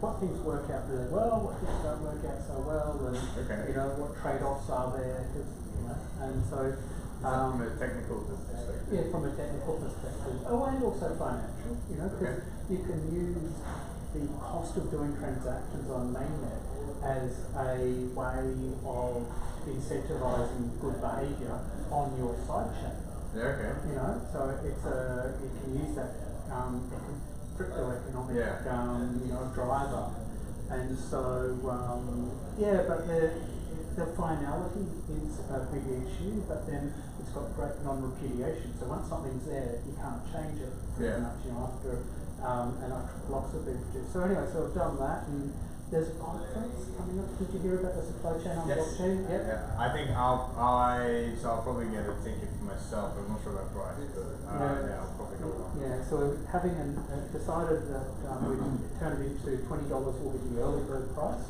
what things work out really well, what things don't work out so well, and you know, what trade-offs are there, you know, and so. From a technical perspective? Yeah, from a technical perspective. Oh, and also financial, you know, because you can use the cost of doing transactions on mainnet as a way of incentivizing good behavior on your sidechain. Yeah, okay. You know, so it's you can use that crypto economic you know, driver, and so yeah, but the finality is a big issue, but then it's got great non-repudiation. So once something's there, you can't change it pretty much, you know, after blocks have been produced. So anyway, so I've done that, and there's a conference coming up. Did you hear about the supply chain on blockchain? Yeah. I think I'll probably get a ticket for myself. I'm not sure about price, but I'll probably go along. Yeah, so having decided that we turn it into $20 will be the early bird price,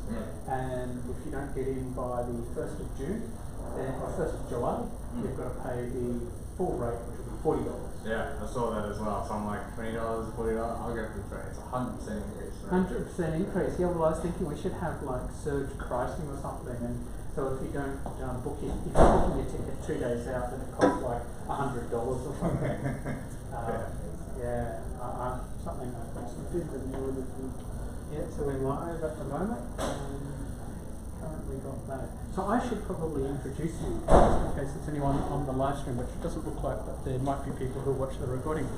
and if you don't get in by the 1st of June, then or 1st of July, you've got to pay the full rate, which will be $40. Yeah, I saw that as well. So I'm like, $20, $40, I'll go for the trade. It's 100% increase. 100% increase. Yeah, well, I was thinking we should have like surge pricing or something, and so if you don't book it, if you're booking your ticket 2 days out, then it costs like $100 or something. Something like that. Yeah, so we're live at the moment. Currently got that. So I should probably introduce you, just in case there's anyone on the live stream, which it doesn't look like, but there might be people who watch the recording.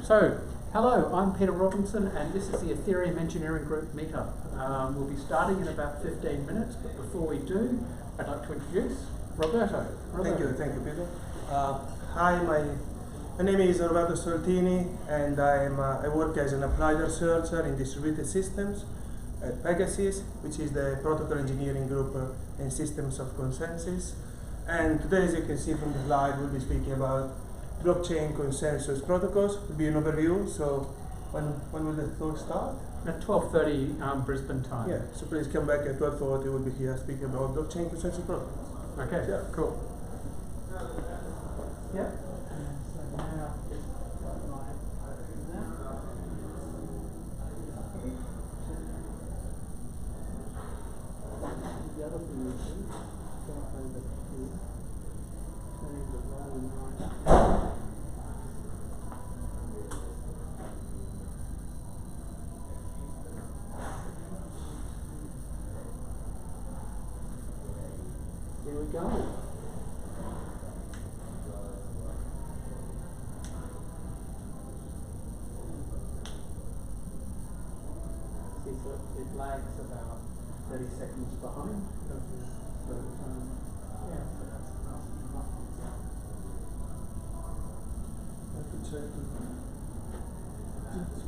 So, hello, I'm Peter Robinson, and this is the Ethereum Engineering Group meetup. We'll be starting in about 15 minutes, but before we do, I'd like to introduce Roberto. Thank you, Peter. Hi, my name is Roberto Sortini, and I work as an applied researcher in distributed systems at Pegasus, which is the protocol engineering group in systems of consensus. And today, as you can see from the slide, we'll be speaking about blockchain consensus protocols. It will be an overview. So when will the talk start? At 12:30 Brisbane time. Yeah, so please come back at 12:40. We'll be here speaking about blockchain consensus protocols. Okay, yeah, cool. Yeah. So now, the other thing is go over here, turning the rolling right. There we go. See, so it lags about 30 seconds behind. So, yeah, so that's enough.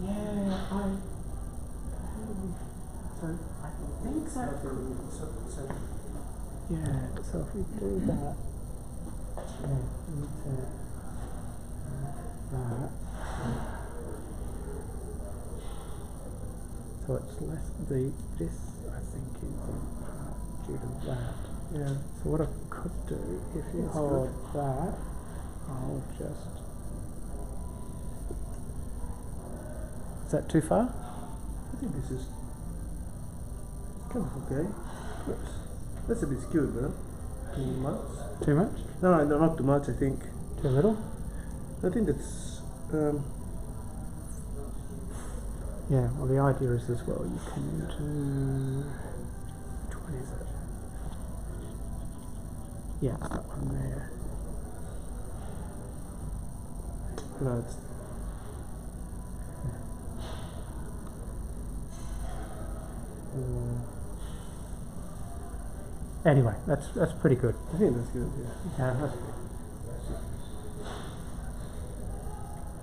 Yeah, I think so. Yeah, so if we do that, that. So it's less this I think is in part due to that. Yeah. So what I could do, if you hold that, I'll just. Is that too far? I think this is kind of okay. That's a bit skewed, though. Too much? Too much? No, not too much, I think. Too little? I think that's... yeah, well the idea is as well, you can do... Which one is it? Yeah, it's that one there. No, it's... Anyway, that's pretty good. I think that's good, yeah. Yeah, that's good.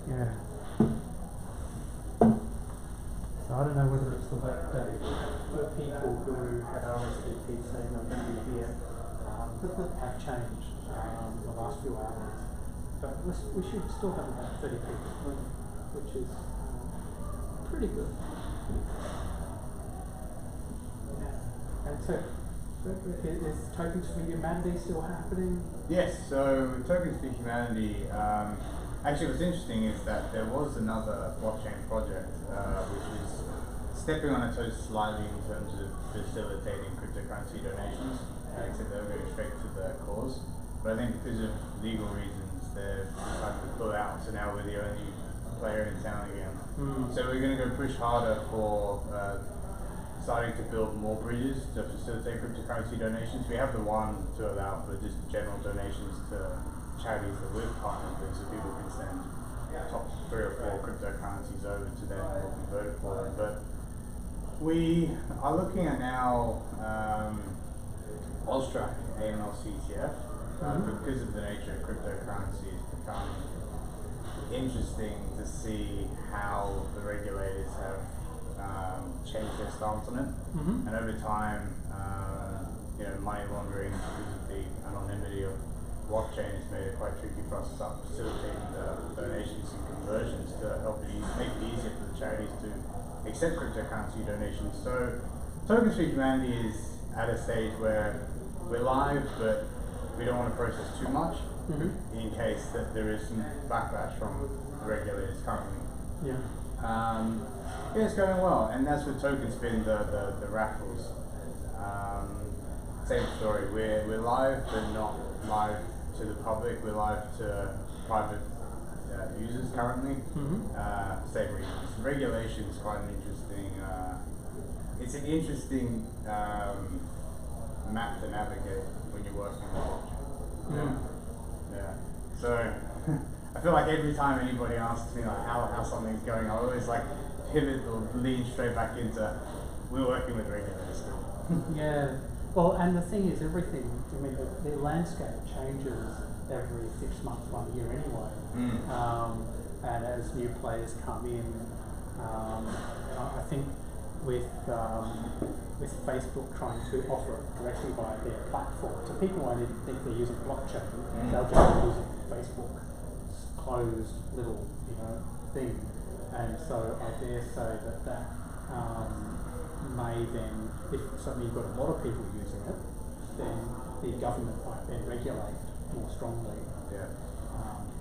Yeah. So I don't know whether it's the fact that the people who had RSVP saying they're going to be here have changed the last few hours. But we should still have about 30 people, which is pretty good. Yeah. And so, is Tokens for Humanity still happening? Yes, so Tokens for Humanity, actually what's interesting is that there was another blockchain project which is stepping on its toes slightly in terms of facilitating cryptocurrency donations, except they're going straight to the cause. But I think because of legal reasons, they've decided to pull out, so now we're the only player in town again. So we're going to go push harder for starting to build more bridges to facilitate cryptocurrency donations. We have the one to allow for just general donations to charities that we've partnered with, so people can send top 3 or 4 cryptocurrencies over to them and we'll convert it for them. But we are looking at now Austrac, AML-CTF, because of the nature of cryptocurrency, it's become interesting to see how the regulators have changed their stance on it. And over time, money laundering, because of the anonymity of blockchain, has made it quite tricky for us to start facilitating the donations and conversions to help make it easier for the charities to accept cryptocurrency donations. So Tokens for Humanity is at a stage where we're live, but we don't want to process too much in case that there is some backlash from the regulators currently. It's going well, and that's with Tokens been the raffles. Same story. We're live, but not live to the public. We're live to private users currently. Same reasons. Regulation is quite an interesting. It's an interesting map to navigate when you're working with blockchain. So I feel like every time anybody asks me like how something's going, I always like pivot or lead straight back into we're working with regulators still. Well, and the thing is, everything. I mean, the landscape changes every 6 months, 1 year anyway. And as new players come in, I think with Facebook trying to offer it directly via their platform, so people won't even think they're using blockchain; they'll just be using Facebook's closed little, thing. And so I dare say that may then, if suddenly you've got a lot of people using it, then the government might then regulate more strongly.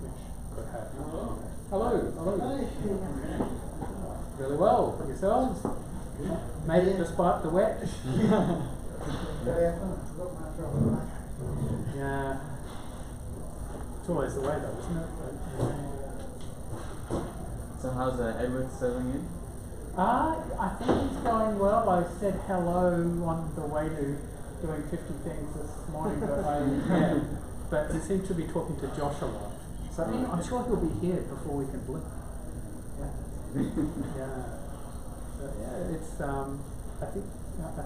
Which could have. Hello. Really well. Yourselves? Made it despite the wet. It's always the way though, isn't it? So how's Edward settling in? I think he's going well. I said hello on the way to doing 50 things this morning, but he seems to be talking to Josh a lot. So I'm sure he'll be here before we can blip. It's I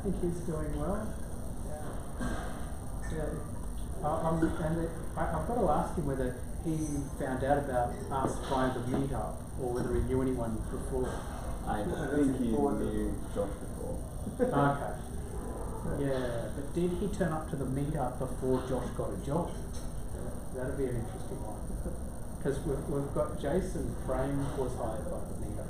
think he's doing well. I've got to ask him whether he found out about us via the meetup or whether he knew anyone before. I think he knew Josh before. Okay. But did he turn up to the meetup before Josh got a job? That'd be an interesting one. Because we've got Jason Frame was hired by the meetup.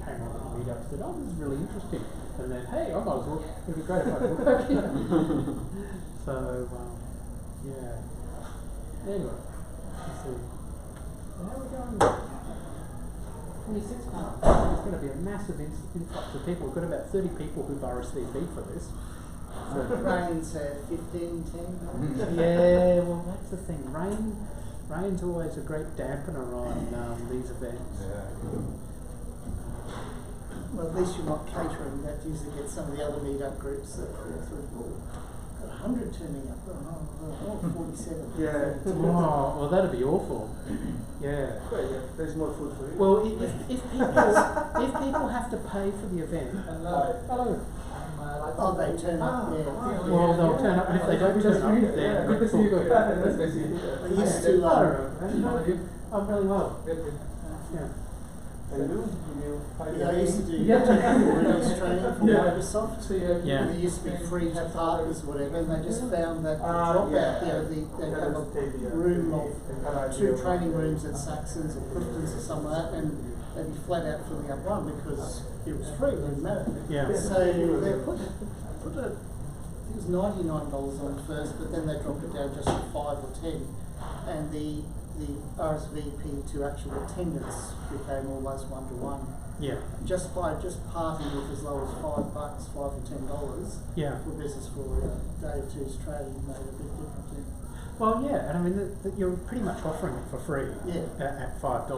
Came on the meetup and said, "Oh, this is really interesting." And then, "Hey, I might as well. It'd be great if I could work here." So, Anyway, let's see. How are we going? 26 now. It's going to be a massive influx of people. We've got about 30 people who've RSVP'd for this. So Rain's 15, 10. Well, that's the thing. Rain's always a great dampener on these events. Well, at least you're not catering. That usually gets some of the other meetup groups that fall through. Got 100 turning up. 47. Well, that'd be awful. There's more food for you. Well, if people have to pay for the event. Hello. They turn up. Well, they'll turn up, and if they don't turn up, then They used to. I'm really well. I used to do release training for Microsoft. They used to be free to partners or whatever, and they just found that the dropout, they have a room of 2 training rooms at Saxon's or Clifton's or something like that, and they'd be flat out filling up one because it was free, it didn't matter. So they put it, I think it was $99 on first, but then they dropped it down just to 5 or 10, and the RSVP to actual attendance became almost 1-to-1. Yeah. Just parting with as low as $5, $5 or $10. Yeah. For business for a day or two's trading made a big difference. Well, yeah, and I mean, you're pretty much offering it for free. Yeah. At $5.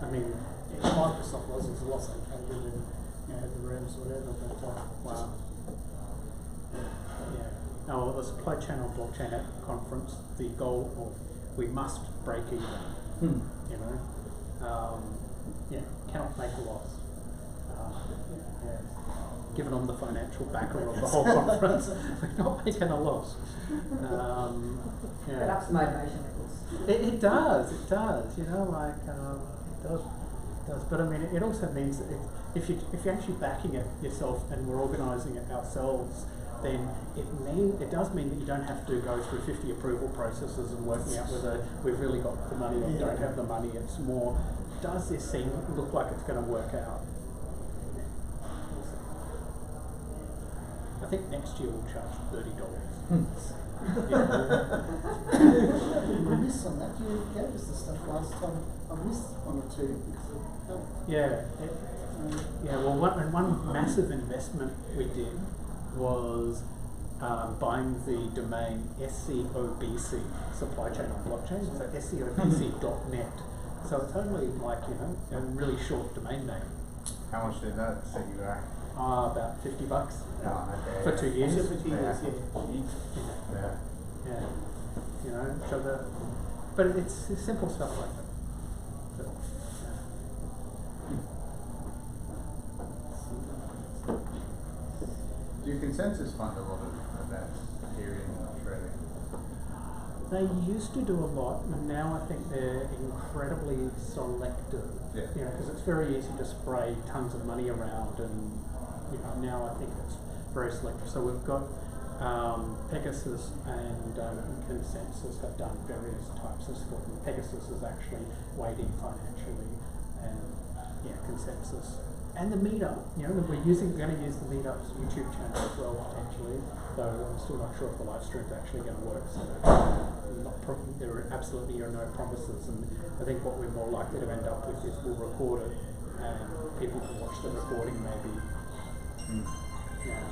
I mean, Microsoft was a loss they came in and had the rooms, whatever. But wow. Yeah. Now, the Supply Chain on Blockchain conference, the goal of we must break even. You know, cannot make a loss. Yeah. Given on the financial backer of the whole conference, we're not making a loss. It ups the motivation levels. It does. You know, like it does. But I mean, it also means that if you're actually backing it yourself and we're organising it ourselves, then it does mean that you don't have to go through 50 approval processes and working out whether we've really got the money or don't have the money. It's more, does this thing look like it's going to work out? I think next year we'll charge $30. we missed on that. You gave us the stuff last time. I missed one or two because of health. Yeah. Well, one massive investment we did was buying the domain SCOBC, Supply Chain on Blockchain, so scobc.net. So it's only like, a really short domain name. How much did that set you back? About $50. Okay. For 2 years. For 2 years, Yeah. But it's simple stuff like that. So, Do consensus fund a lot of that here in Australia? They used to do a lot, and now I think they're incredibly selective. Yeah. Because it's very easy to spray tons of money around, and now I think it's very selective. So we've got Pegasus and Consensus have done various types of support. And Pegasus is actually wading financially, and Consensus. And the meetup, we're going to use the meetup's YouTube channel as well potentially, though I'm still not sure if the live stream's actually going to work. So there absolutely are no promises, and I think what we're more likely to end up with is we'll record it and people can watch the recording maybe. Yeah.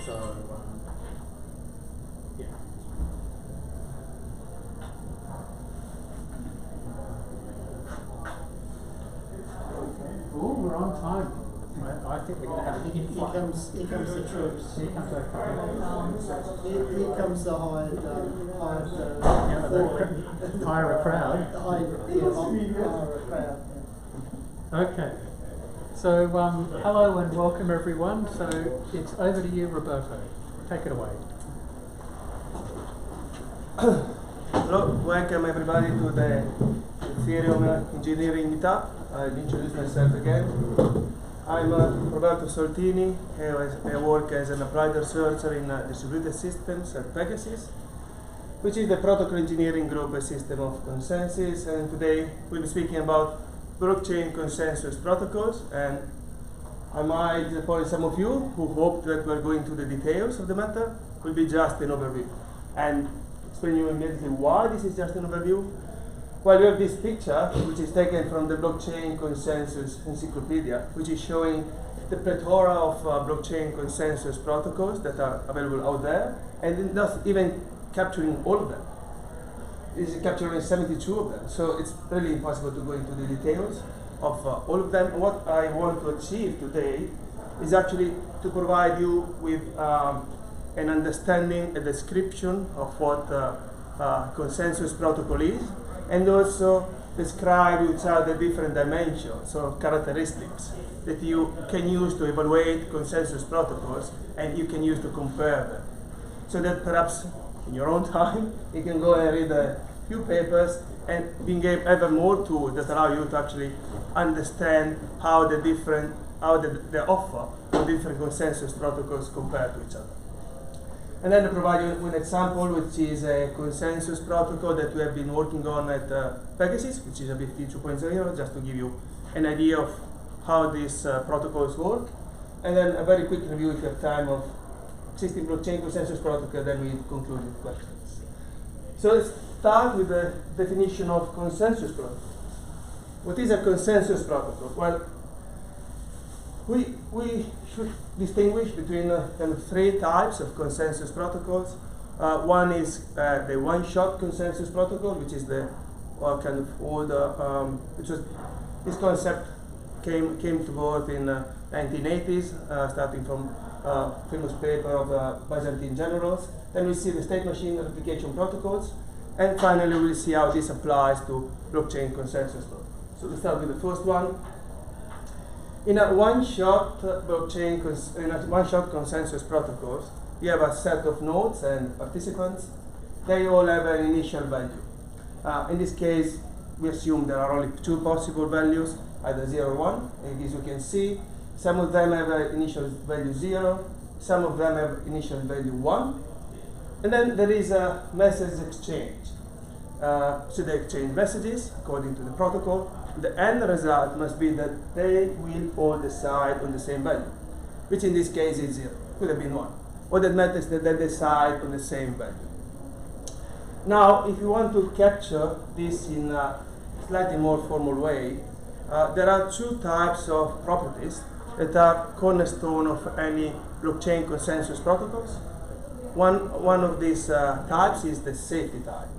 So Oh, we're on time. I think we're going to have an influx. Here comes the troops. Here comes our Here comes the hired hire a crowd. Hire a crowd. Okay. So hello and welcome everyone. So it's over to you, Roberto. Take it away. Hello, welcome everybody to the Ethereum engineering meetup. I'll introduce myself again. I'm Roberto Soltini. I work as an applied researcher in distributed systems at Pegasus, which is the protocol engineering group system of consensus. And today we'll be speaking about blockchain consensus protocols. And I might disappoint some of you who hoped that we're going to the details of the matter. Will be just an overview. And explain you immediately why this is just an overview. Well, we have this picture, which is taken from the Blockchain Consensus Encyclopedia, which is showing the plethora of blockchain consensus protocols that are available out there, and not even capturing all of them. It is capturing 72 of them, so it's really impossible to go into the details of all of them. What I want to achieve today is actually to provide you with an understanding, a description of what consensus protocol is, and also describe which are the different dimensions or characteristics that you can use to evaluate consensus protocols and you can use to compare them. So that perhaps in your own time you can go and read a few papers and being able ever more tools that allow you to actually understand how the offer of different consensus protocols compare to each other. And then I provide you with an example, which is a consensus protocol that we have been working on at Pegasus, which is IBFT 2.0, just to give you an idea of how these protocols work. And then a very quick review, if you have time, of existing blockchain consensus protocol, then we conclude with questions. So let's start with the definition of consensus protocol. What is a consensus protocol? Well, we should distinguish between kind of three types of consensus protocols. One is the one-shot consensus protocol, which is the kind of older, which was this concept came to birth in 1980s, starting from famous paper of Byzantine generals. Then we see the state machine replication protocols, and finally we'll see how this applies to blockchain consensus protocols. So we start with the first one. In a one-shot consensus protocols, you have a set of nodes and participants. They all have an initial value. In this case, we assume there are only two possible values, either 0 or 1. And as you can see, some of them have an initial value 0, some of them have initial value 1. And then there is a message exchange. So they exchange messages according to the protocol. The end result must be that they will all decide on the same value, which in this case is 0, could have been 1. What that matters is that they decide on the same value. Now, if you want to capture this in a slightly more formal way, there are two types of properties that are cornerstone of any blockchain consensus protocols. One of these types is the safety type.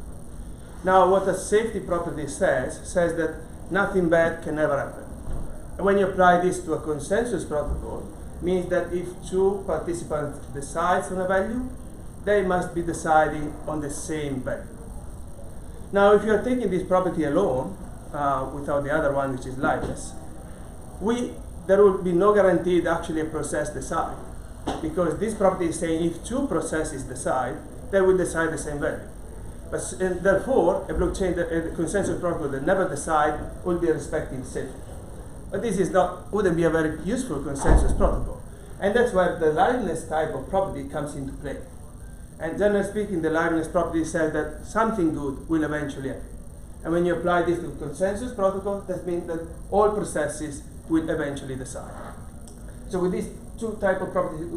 Now, what a safety property says that nothing bad can ever happen. And when you apply this to a consensus protocol, means that if two participants decide on a value, they must be deciding on the same value. Now, if you are taking this property alone, without the other one, which is liveness, there will be no guaranteed actually a process decide, because this property is saying if two processes decide, they will decide the same value. And therefore, a blockchain, a consensus protocol that never decide will be respecting safety. But this wouldn't be a very useful consensus protocol. And that's where the liveness type of property comes into play. And generally speaking, the liveness property says that something good will eventually happen. And when you apply this to consensus protocol, that means that all processes will eventually decide. So with these two types of properties,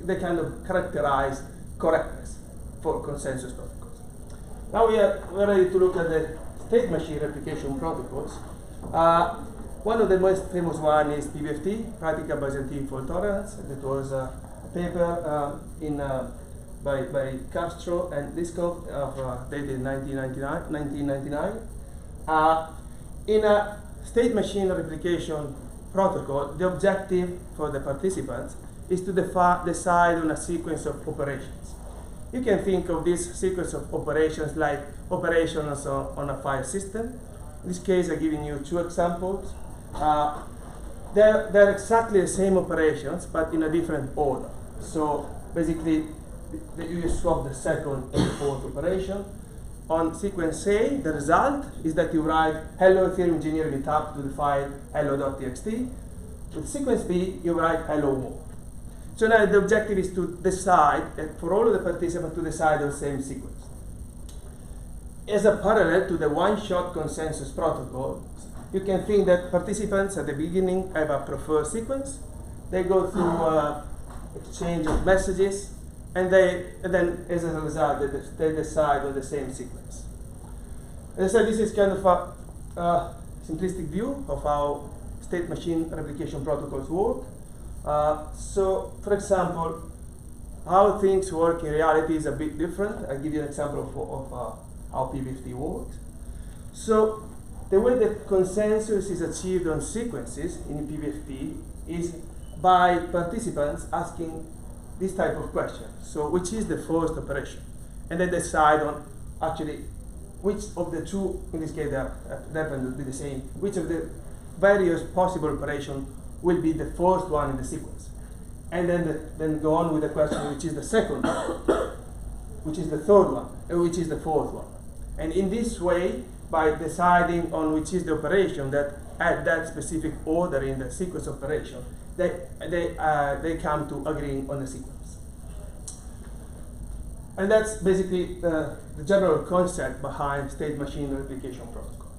they kind of characterize correctness for consensus protocols. Now we're ready to look at the state machine replication protocols. One of the most famous one is IBFT, Practical Byzantine Fault Tolerance. That was a paper by Castro and Liskov dated 1999. In a state machine replication protocol, the objective for the participants is to decide on a sequence of operations. You can think of this sequence of operations like operations on a file system. In this case, I'm giving you two examples. They're exactly the same operations, but in a different order. So basically, you swap the second and the fourth operation. On sequence A, the result is that you write hello Ethereum engineer meetup to the file hello.txt. With sequence B, you write hello more. So now the objective is to decide, for all of the participants to decide on the same sequence. As a parallel to the one-shot consensus protocol, you can think that participants at the beginning have a preferred sequence. They go through exchange of messages, and then as a result, they decide on the same sequence. As I said, this is kind of a simplistic view of how state machine replication protocols work. So, for example, how things work in reality is a bit different. I'll give you an example of how PBFT works. So, the way that consensus is achieved on sequences in PBFT is by participants asking this type of question. So, which is the first operation? And they decide on actually which of the two, in this case they happen to be the same, which of the various possible operations will be the first one in the sequence. And then go on with the question, which is the second one, which is the third one, and which is the fourth one. And in this way, by deciding on which is the operation that at that specific order in the sequence operation, they come to agreeing on the sequence. And that's basically the general concept behind state machine replication protocol.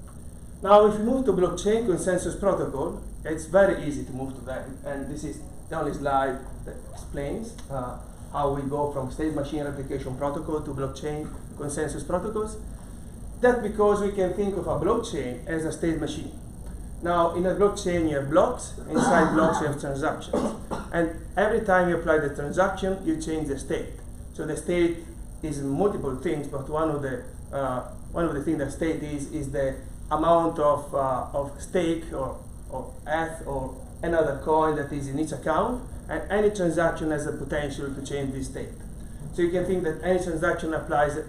Now, if you move to blockchain consensus protocol, it's very easy to move to that. And this is the only slide that explains how we go from state machine replication protocol to blockchain consensus protocols. That's because we can think of a blockchain as a state machine. Now, in a blockchain, you have blocks. Inside blocks, you have transactions. And every time you apply the transaction, you change the state. So the state is multiple things, but one of the things that state is the amount of stake or ETH or another coin that is in each account, and any transaction has the potential to change this state. So you can think that any transaction applies a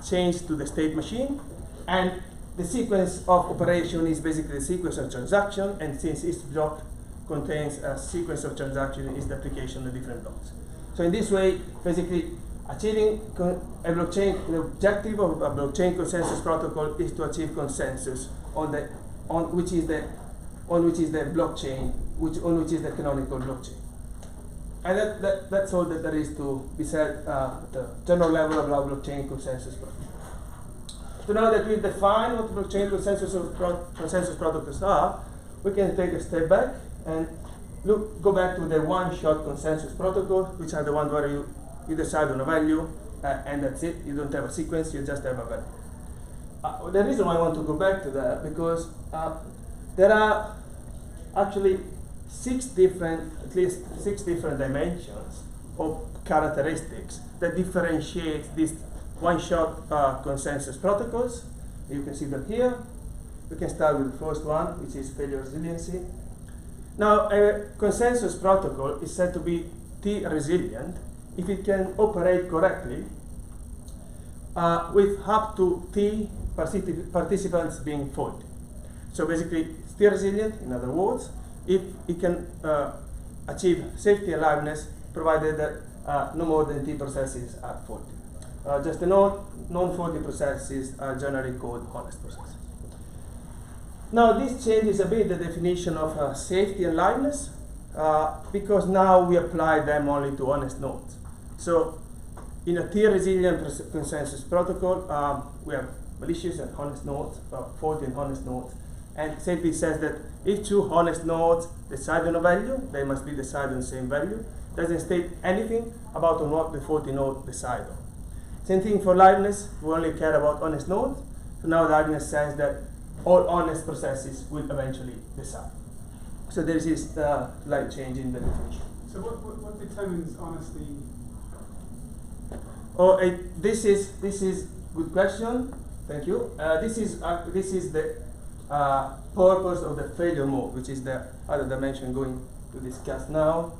change to the state machine, and the sequence of operation is basically the sequence of transaction, and since each block contains a sequence of transaction, is the application of different blocks. So in this way, basically, achieving a blockchain, the objective of a blockchain consensus protocol is to achieve consensus on which is the blockchain, on which is the canonical blockchain. And that's all that there is to be said at the general level about blockchain consensus protocol. So now that we've defined what blockchain consensus protocols are, we can take a step back and go back to the one-shot consensus protocol, which are the ones where you decide on a value, and that's it. You don't have a sequence, you just have a value. The reason why I want to go back to that, because there are actually at least six different dimensions of characteristics that differentiate these one-shot consensus protocols. You can see them here. We can start with the first one, which is failure resiliency. Now, a consensus protocol is said to be T-resilient if it can operate correctly with up to T participants being faulty. So basically, it's T-resilient, in other words, if it can achieve safety and liveness, provided that no more than T processes are faulty. Just a note, non-faulty processes are generally called honest processes. Now, this changes a bit the definition of safety and liveness, because now we apply them only to honest nodes. So, in a T-resilient consensus protocol, we have malicious and honest nodes, faulty and honest nodes. And safety says that if two honest nodes decide on a value, they must be decided on the same value. Doesn't state anything about on what the faulty node decide on. Same thing for liveness. We only care about honest nodes. So now liveness says that all honest processes will eventually decide. So there is this slight change in the definition. So what determines honesty? This is good question. Thank you. This is the purpose of the failure mode, which is the other dimension going to discuss now.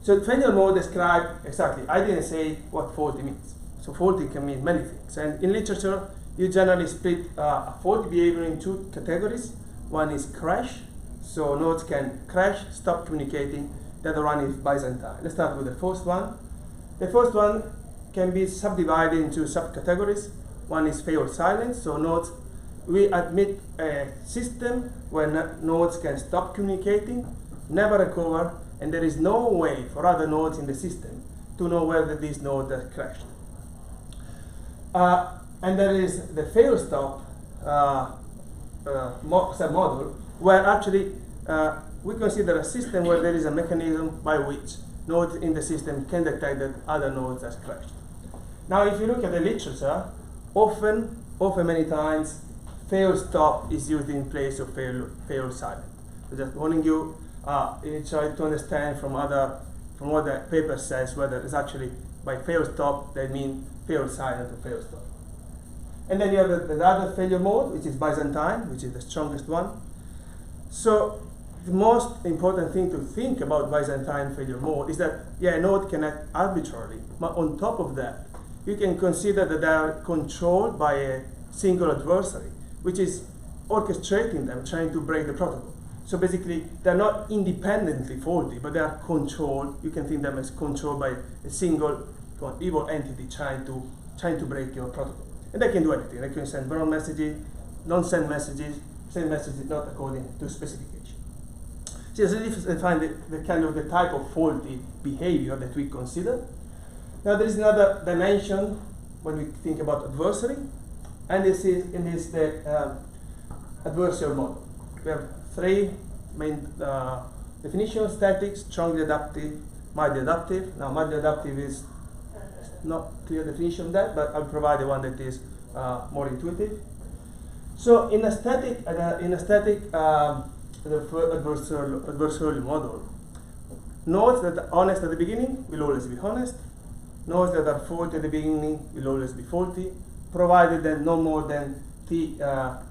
So failure mode describes exactly. I didn't say what faulty means. So faulty can mean many things. And in literature, you generally split a faulty behavior in two categories. One is crash. So nodes can crash, stop communicating. The other one is Byzantine. Let's start with the first one. The first one can be subdivided into subcategories. One is fail silence. So nodes, we admit a system where nodes can stop communicating, never recover, and there is no way for other nodes in the system to know whether this node has crashed. And there is the fail stop submodel, where actually we consider a system where there is a mechanism by which nodes in the system can detect that other nodes has crashed. Now, if you look at the literature, often many times, fail stop is used in place of fail silent. So just warning you, you try to understand from what the paper says whether it's actually by fail stop they mean fail silent or fail stop. And then you have the other failure mode, which is Byzantine, which is the strongest one. So the most important thing to think about Byzantine failure mode is that a node can act arbitrarily, but on top of that, you can consider that they are controlled by a single adversary, which is orchestrating them, trying to break the protocol. So basically, they're not independently faulty, but they are controlled. You can think them as controlled by a single evil entity trying to break your protocol. And they can do anything. They can send brown messages, non send messages, send messages not according to specification. So this define the kind of the type of faulty behavior that we consider. Now there is another dimension when we think about adversary, and this is the adversarial model. We have three main definitions: static, strongly adaptive, mildly adaptive. Now mildly adaptive is not clear definition of that, but I'll provide the one that is more intuitive. So in a static the adversarial model. Nodes that are honest at the beginning will always be honest. Nodes that are faulty at the beginning will always be faulty, provided that no more than t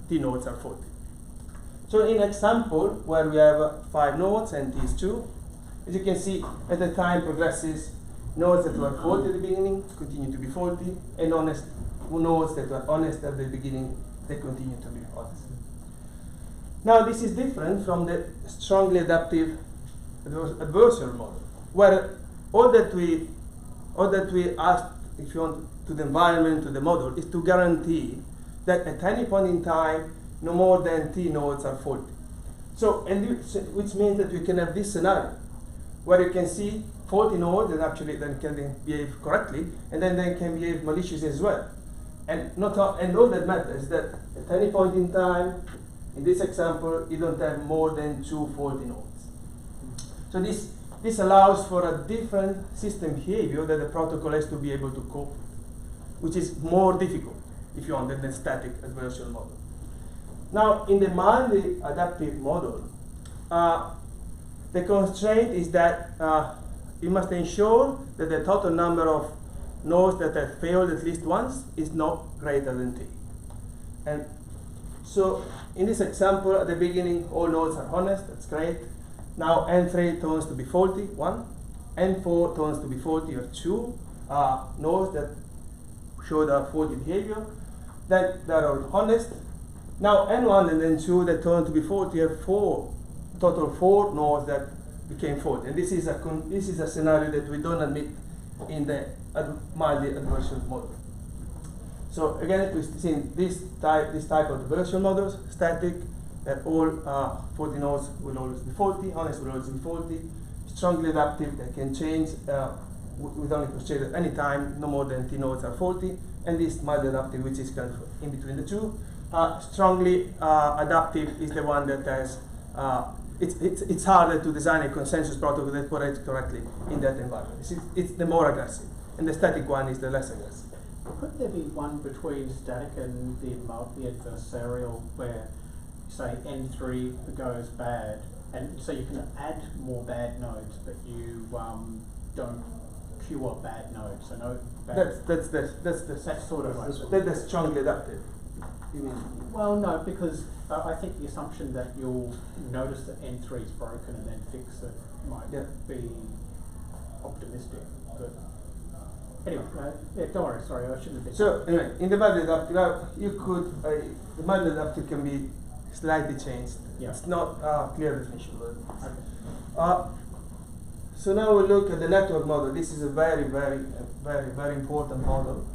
nodes are faulty. So in example, where we have 5 nodes and t is 2, as you can see, as the time progresses, nodes that were faulty at the beginning continue to be faulty, and honest nodes that were honest at the beginning, they continue to be honest. Now this is different from the strongly adaptive adversarial model, where all that we ask, if you want, to the environment, to the model, is to guarantee that at any point in time, no more than t nodes are faulty. So, which means that we can have this scenario where you can see faulty nodes and actually then can behave correctly, and then they can behave maliciously as well. And all that matters is that at any point in time, in this example, you don't have more than 2 faulty nodes. So this allows for a different system behavior that the protocol has to be able to cope with, which is more difficult, if you want, than the static adversarial model. Now, in the mildly adaptive model, the constraint is that you must ensure that the total number of nodes that have failed at least once is not greater than t. And so, in this example, at the beginning, all nodes are honest, that's great. Now, N3 turns to be faulty, 1. N4 turns to be faulty, or 2 nodes that show the faulty behavior. Then they're all honest. Now, N1 and N2 that turn to be faulty have total 4 nodes that became faulty. And this is a scenario that we don't admit in the mildly adversarial model. So again, we've seen this type of adversarial models, static, that all faulty nodes will always be faulty, honest will always be faulty, strongly adaptive, that can change with only constraint at any time, no more than t nodes are faulty, and this mildly adaptive, which is kind of in between the two. Strongly adaptive is the one that has, it's harder to design a consensus protocol that operates correctly in that environment. It's the more aggressive, and the static one is the less aggressive. Could there be one between static and the adversarial where, say, N3 goes bad, and so you can add more bad nodes, but you don't cure bad nodes? So no bad. That's sort of that's strongly adaptive. You mean? Well, no, because I think the assumption that you'll notice that N3 is broken and then fix it might be optimistic. But anyway, don't worry. Sorry, I shouldn't have been. So anyway, in the mildly adaptive, you could the mildly adaptive can be slightly changed. Yeah. It's not a clear definition. Okay. So now we look at the network model. This is a very important model.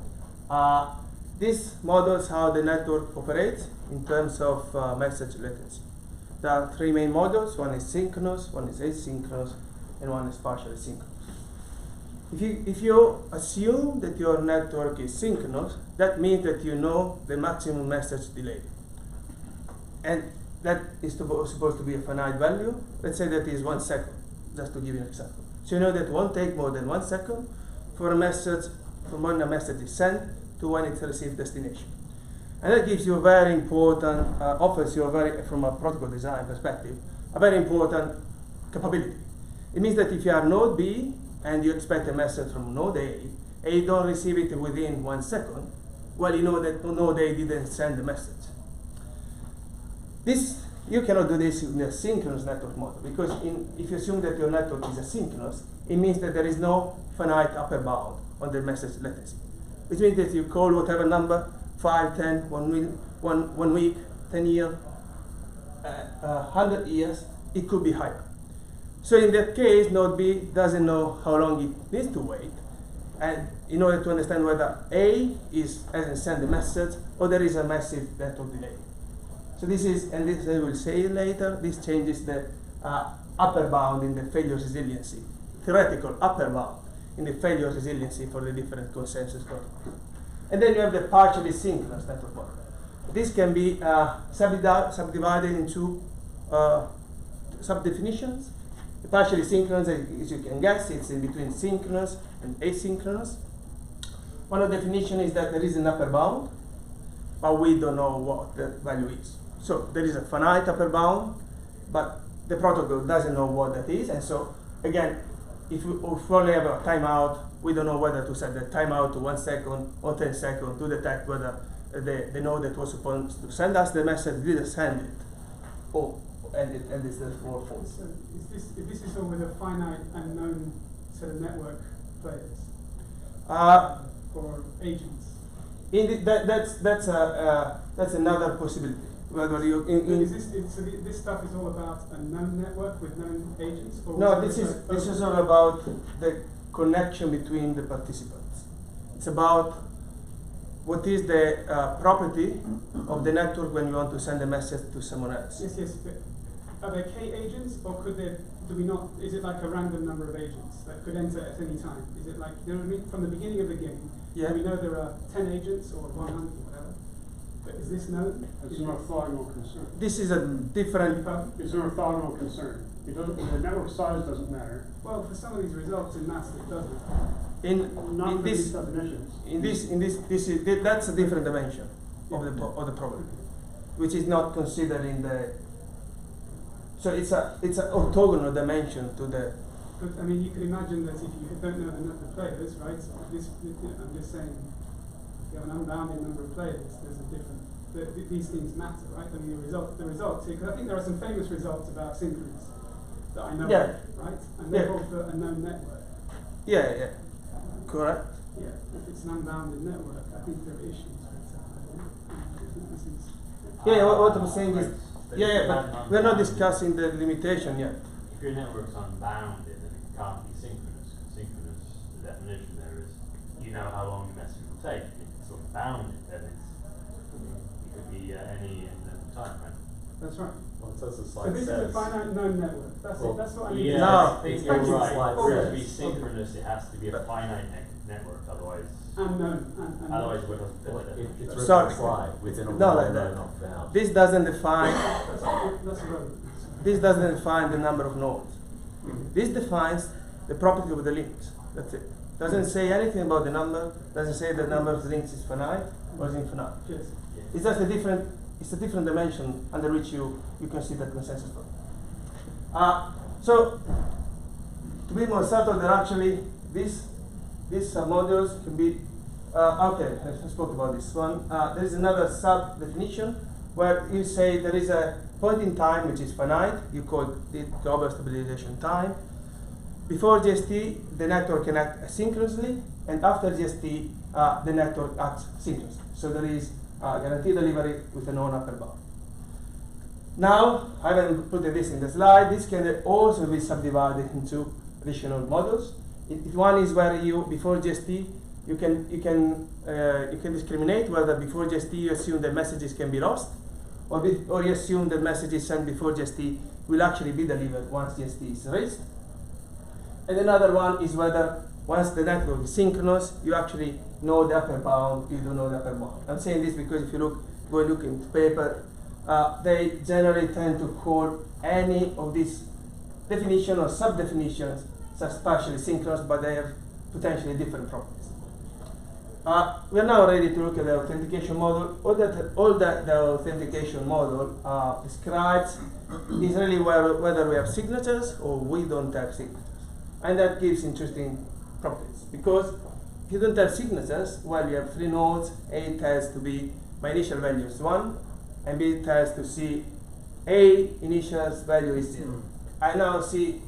This models how the network operates in terms of message latency. There are 3 main models. One is synchronous, one is asynchronous, and one is partially synchronous. If you assume that your network is synchronous, that means that you know the maximum message delay. And that is supposed to be a finite value. Let's say that is 1 second, just to give you an example. So you know that it won't take more than 1 second for a message, from when a message is sent to when it's received destination. And that gives you a very important, offers you from a protocol design perspective, a very important capability. It means that if you are node B and you expect a message from node A, and you don't receive it within 1 second, well, you know that node A didn't send the message. You cannot do this in a synchronous network model, because if you assume that your network is asynchronous, it means that there is no finite upper bound on the message latency. Which means that you call whatever number, 5, 10, 1 week, 10 years, 100 years, it could be higher. So in that case, node B doesn't know how long it needs to wait, and in order to understand whether A hasn't sent the message or there is a massive network delay. So this is, and this I will say later, this changes the upper bound in the failure resiliency, theoretical upper bound in the failure resiliency for the different consensus protocols. And then you have the partially synchronous network model. This can be subdivided into subdefinitions. The partially synchronous, as you can guess, it's in between synchronous and asynchronous. One definition is that there is an upper bound, but we don't know what the value is. So there is a finite upper bound, but the protocol doesn't know what that is, and so again, if we only have a timeout, we don't know whether to set the timeout to 1 second or 10 seconds to detect whether the node that was supposed to send us the message didn't send it, and it's therefore false. So if this is all with a finite and known set of network players or agents? That's another possibility. Whether you So this stuff is all about a known network with known agents? Or no, this is all about the connection between the participants. It's about what is the property of the network when you want to send a message to someone else. Yes, but are there K agents, or is it like a random number of agents that could enter at any time? Is it like, you know what I mean, from the beginning of the game, yeah. we know there are 10 agents or 100 or whatever, but is this known? It's an orthogonal concern. This is a different... It's an orthogonal concern. The network size doesn't matter. Well, for some of these results in maths, it doesn't. That's a different dimension of the problem, which is not considered in the. So it's an orthogonal dimension to the. But I mean, you could imagine that if you don't know the players, right? I'm just saying, if you have an unbounded number of players, there's a different. These things matter, right? I mean, the results. Because I think there are some famous results about synchronous that I know of, right? And they're all for a known network. Yeah. Correct. Yeah, if it's an unbounded network, I think there are issues with what I'm saying is, but we're not discussing the limitation yet. If your network's unbounded and it can't be synchronous, the definition there is you know how long the message will take. If it's unbounded, then it could be any time, right? That's right. Well, it says the So slide this says. is a finite known network. That's it. That's what I mean. Yeah, No, I think you're right. For it to be Okay. synchronous, it has to be a finite network. Otherwise, Unknown. otherwise it doesn't fit the definition. It's written Sorry. on the slide within a No, model, like that. not found. This doesn't define. That's irrelevant. This doesn't define the number of nodes. This defines the property of the links. That's it. Doesn't say anything about the number. Doesn't say the number of links is finite or is infinite. Yes. It's just a different. It's a different dimension under which you consider consensus from. So to be more subtle, that actually these submodules can be okay. I spoke about this one. There is another sub definition where you say there is a point in time which is finite. You call it global stabilization time. Before GST, the network can act asynchronously, and after GST, the network acts synchronously. So there is guaranteed delivery with a known upper bound. Now, I haven't put this in the slide. This can also be subdivided into additional models. If one is where you before GST, you can discriminate whether before GST you assume that messages can be lost, or you assume that messages sent before GST will actually be delivered once GST is raised. And another one is whether once the network is synchronous, you actually know the upper bound, you don't know the upper bound. I'm saying this because if you go look in the paper, they generally tend to call any of these definitions or sub-definitions as partially synchronous, but they have potentially different properties. We are now ready to look at the authentication model. All that the authentication model describes is really whether we have signatures or we don't have signatures. And that gives interesting properties, because if you don't have signatures, well, you have three nodes. A tells to B, my initial value is 1, and B tells to C, A initial value is 0. I now see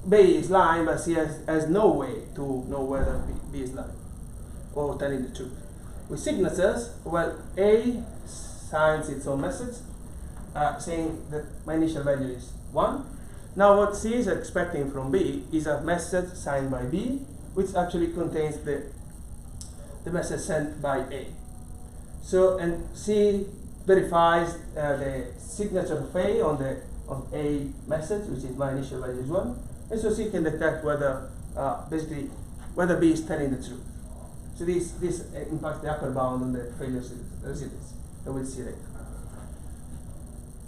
B is lying, but C has no way to know whether B is lying or telling the truth. With signatures, well, A signs its own message saying that my initial value is 1. Now what C is expecting from B is a message signed by B, which actually contains the message sent by A. So, and C verifies the signature of A on A message, which is my initial value is 1. And so C can detect whether basically whether B is telling the truth. So this impacts the upper bound on the failure resilience that we'll see later.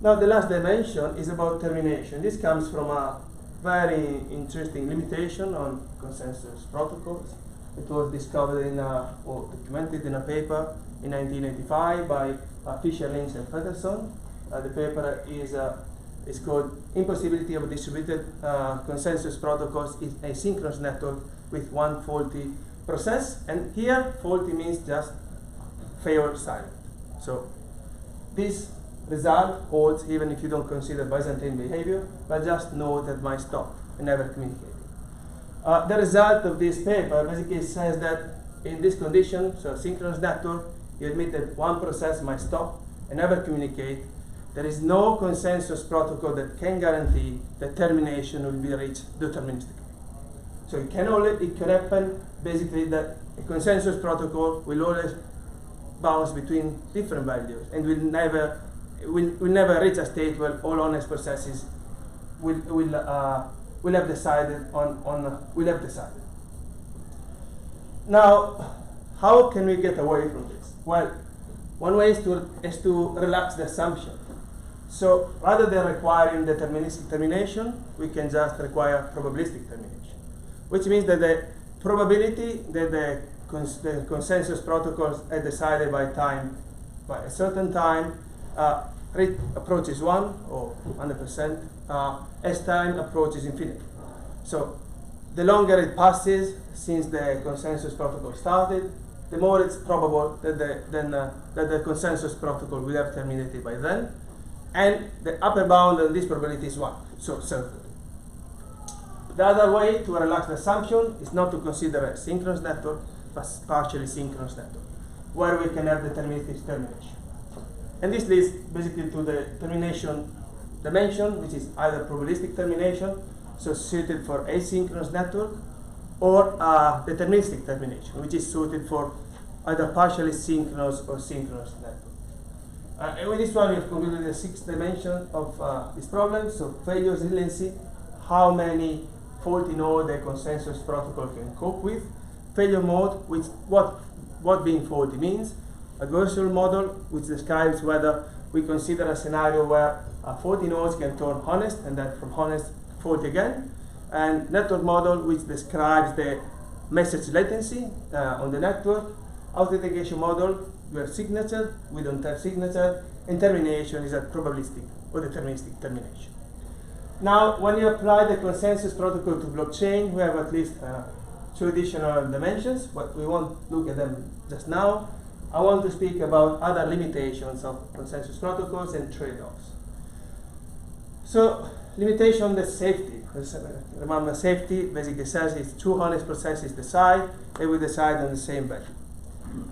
Now the last dimension is about termination. This comes from a very interesting limitation on consensus protocols. It was discovered or documented in a paper in 1985 by Fisher, Lynch, and Peterson. The paper is It's called impossibility of distributed consensus protocols is a synchronous network with one faulty process. And here, faulty means just fail silent. So this result holds even if you don't consider Byzantine behavior, but just know that might stop and never communicate. The result of this paper basically says that in this condition, so synchronous network, you admit that one process might stop and never communicate. There is no consensus protocol that can guarantee that termination will be reached deterministically. So it can happen basically that a consensus protocol will always bounce between different values and will never reach a state where all honest processes will have decided. Now, how can we get away from this? Well, one way is to relax the assumption. So rather than requiring deterministic termination, we can just require probabilistic termination, which means that the probability that the consensus protocols are decided by a certain time, approaches 1 or 100% as time approaches infinity. So the longer it passes since the consensus protocol started, the more it's probable that the consensus protocol will have terminated by then. And the upper bound on this probability is 1, so certain. The other way to relax the assumption is not to consider a synchronous network, but partially synchronous network, where we can have deterministic termination. And this leads basically to the termination dimension, which is either probabilistic termination, so suited for asynchronous network, or deterministic termination, which is suited for either partially synchronous or synchronous network. And with this one, we have concluded the 6th dimension of this problem. So failure resiliency, how many faulty nodes the consensus protocol can cope with. Failure mode, which what being faulty means. Adversarial model, which describes whether we consider a scenario where faulty nodes can turn honest and then from honest faulty again. And network model, which describes the message latency on the network. Authentication model, we have signature, we don't have signature, and termination is a probabilistic or deterministic termination. Now, when you apply the consensus protocol to blockchain, we have at least 2 additional dimensions, but we won't look at them just now. I want to speak about other limitations of consensus protocols and trade-offs. So, limitation on the safety. Remember, safety basically says if 2 honest processes decide, they will decide on the same value.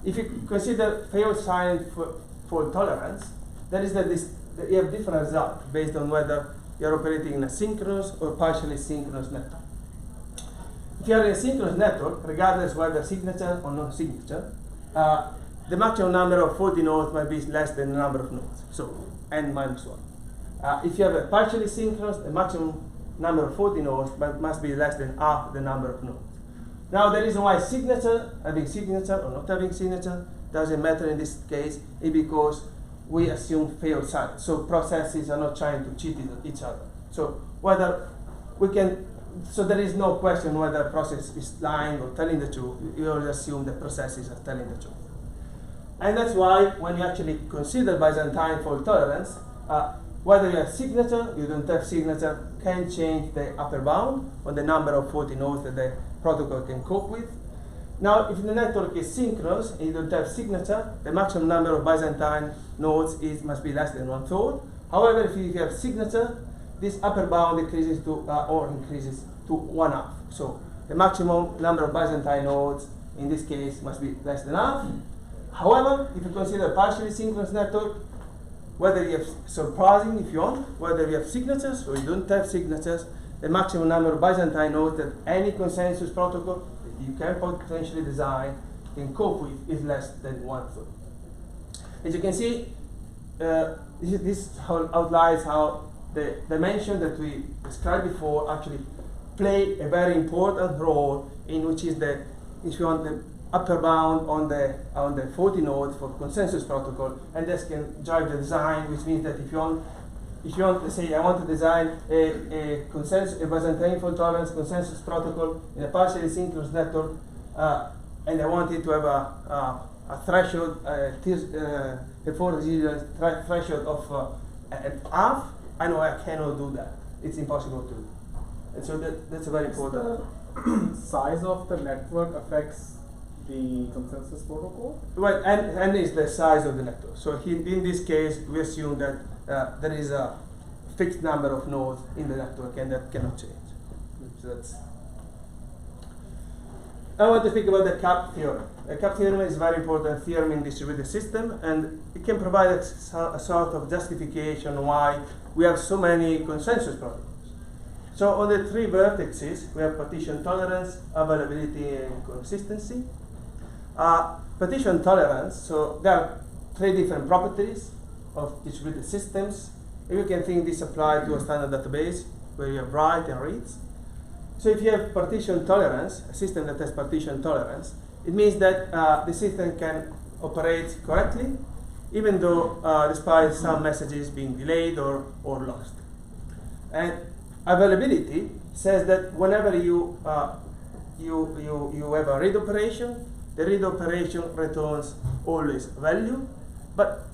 If you consider fail-silent fault tolerance, that is that you have different results based on whether you're operating in a synchronous or partially synchronous network. If you are in a synchronous network, regardless whether signature or non-signature, the maximum number of faulty nodes might be less than the number of nodes, so n minus 1. If you have a partially synchronous, the maximum number of faulty nodes must be less than half the number of nodes. Now, the reason why having signature or not having signature doesn't matter in this case is because we assume fail silent. So processes are not trying to cheat each other. So there is no question whether a process is lying or telling the truth. You always assume that processes are telling the truth. And that's why when you actually consider Byzantine fault tolerance, whether you have signature, you don't have signature, can change the upper bound on the number of faulty nodes that the protocol can cope with. Now, if the network is synchronous and you don't have signature, the maximum number of Byzantine nodes must be less than 1/3. However, if you have signature, this upper bound increases to 1/2. So the maximum number of Byzantine nodes in this case must be less than half. However, if you consider a partially synchronous network, whether you have surprising if you want, whether you have signatures or you don't have signatures, the maximum number of Byzantine nodes that any consensus protocol that you can potentially design can cope with is less than 1/3. As you can see, this outlines how the dimension that we described before actually play a very important role in which is the, if you want, the upper bound on the faulty nodes for consensus protocol, and this can drive the design, which means that if you want to say I want to design a Byzantine fault tolerance consensus protocol in a partially synchronous network, and I want it to have a threshold, a fault resilience threshold of half, I know I cannot do that. It's impossible to do. And so that's a very important. The size of the network affects the consensus protocol? Well, and is the size of the network. So in this case, we assume that there is a fixed number of nodes in the network, and that cannot change. So that's. I want to speak about the CAP theorem. The CAP theorem is a very important theorem in distributed system, and it can provide a sort of justification why we have so many consensus protocols. So on the three vertices, we have partition tolerance, availability, and consistency. Partition tolerance, so there are three different properties of distributed systems. You can think this applies to a standard database where you have write and reads. So if you have partition tolerance, a system that has partition tolerance, it means that the system can operate correctly, even though despite some messages being delayed or lost. And availability says that whenever you have a read operation, the read operation returns always value, but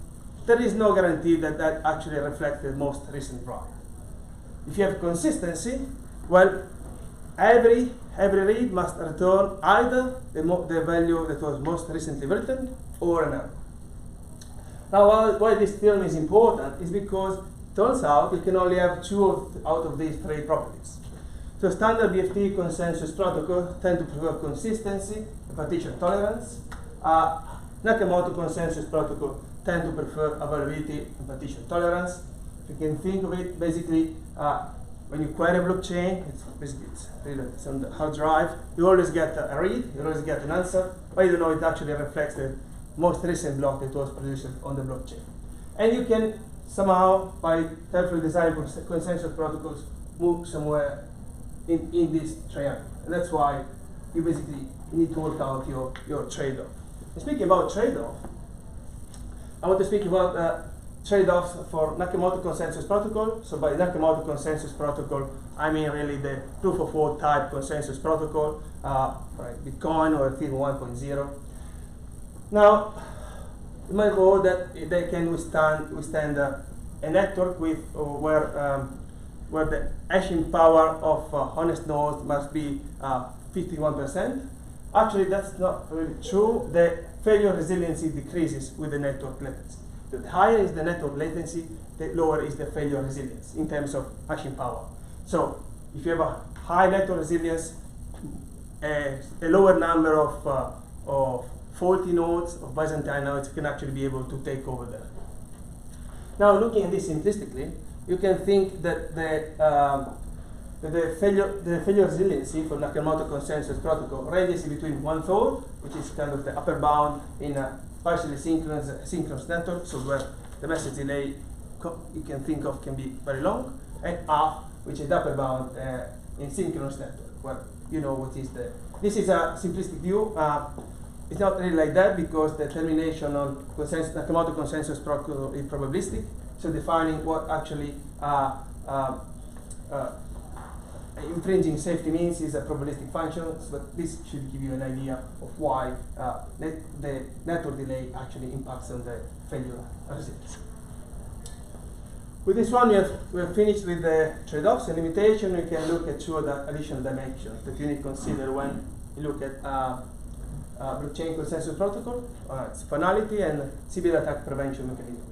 there is no guarantee that that actually reflects the most recent write. If you have consistency, well, every read must return either the value that was most recently written or an error. Now, why this theorem is important is because it turns out you can only have two out of these three properties. So standard BFT consensus protocol tend to prefer consistency and partition tolerance. Nakamoto consensus protocol tend to prefer availability and partition tolerance. You can think of it basically when you query a blockchain, it's on the hard drive, you always get a read, you always get an answer, but you don't know it actually reflects the most recent block that was produced on the blockchain. And you can somehow, by carefully designing consensus protocols, move somewhere in this triangle. And that's why you basically need to work out your trade-off. And speaking about trade-off, I want to speak about trade-offs for Nakamoto consensus protocol. So by Nakamoto consensus protocol, I mean really the proof of work type consensus protocol, right, Bitcoin or Ethereum 1.0. Now, you might know that they can withstand a network with where the hashing power of honest nodes must be 51%. Actually, that's not really true. The failure resiliency decreases with the network latency. The higher is the network latency, the lower is the failure resilience in terms of hashing power. So if you have a high network resilience, a lower number of faulty nodes, of Byzantine nodes, can actually be able to take over there. Now, looking at this simplistically, you can think that the failure resiliency for Nakamoto consensus protocol ranges between 1/3, which is kind of the upper bound in a partially synchronous network, so where the message delay you can think of can be very long, and half, which is the upper bound in synchronous network, where you know what is the. This is a simplistic view. It's not really like that because the termination on Nakamoto consensus protocol is probabilistic. So defining what actually infringing safety means is a probabilistic function, but this should give you an idea of why the network delay actually impacts on the failure resilience. With this one, we have finished with the trade-offs and limitation. We can look at two other additional dimensions that you need to consider when you look at blockchain consensus protocol. It's finality and Sybil-Attack-Prevention mechanism.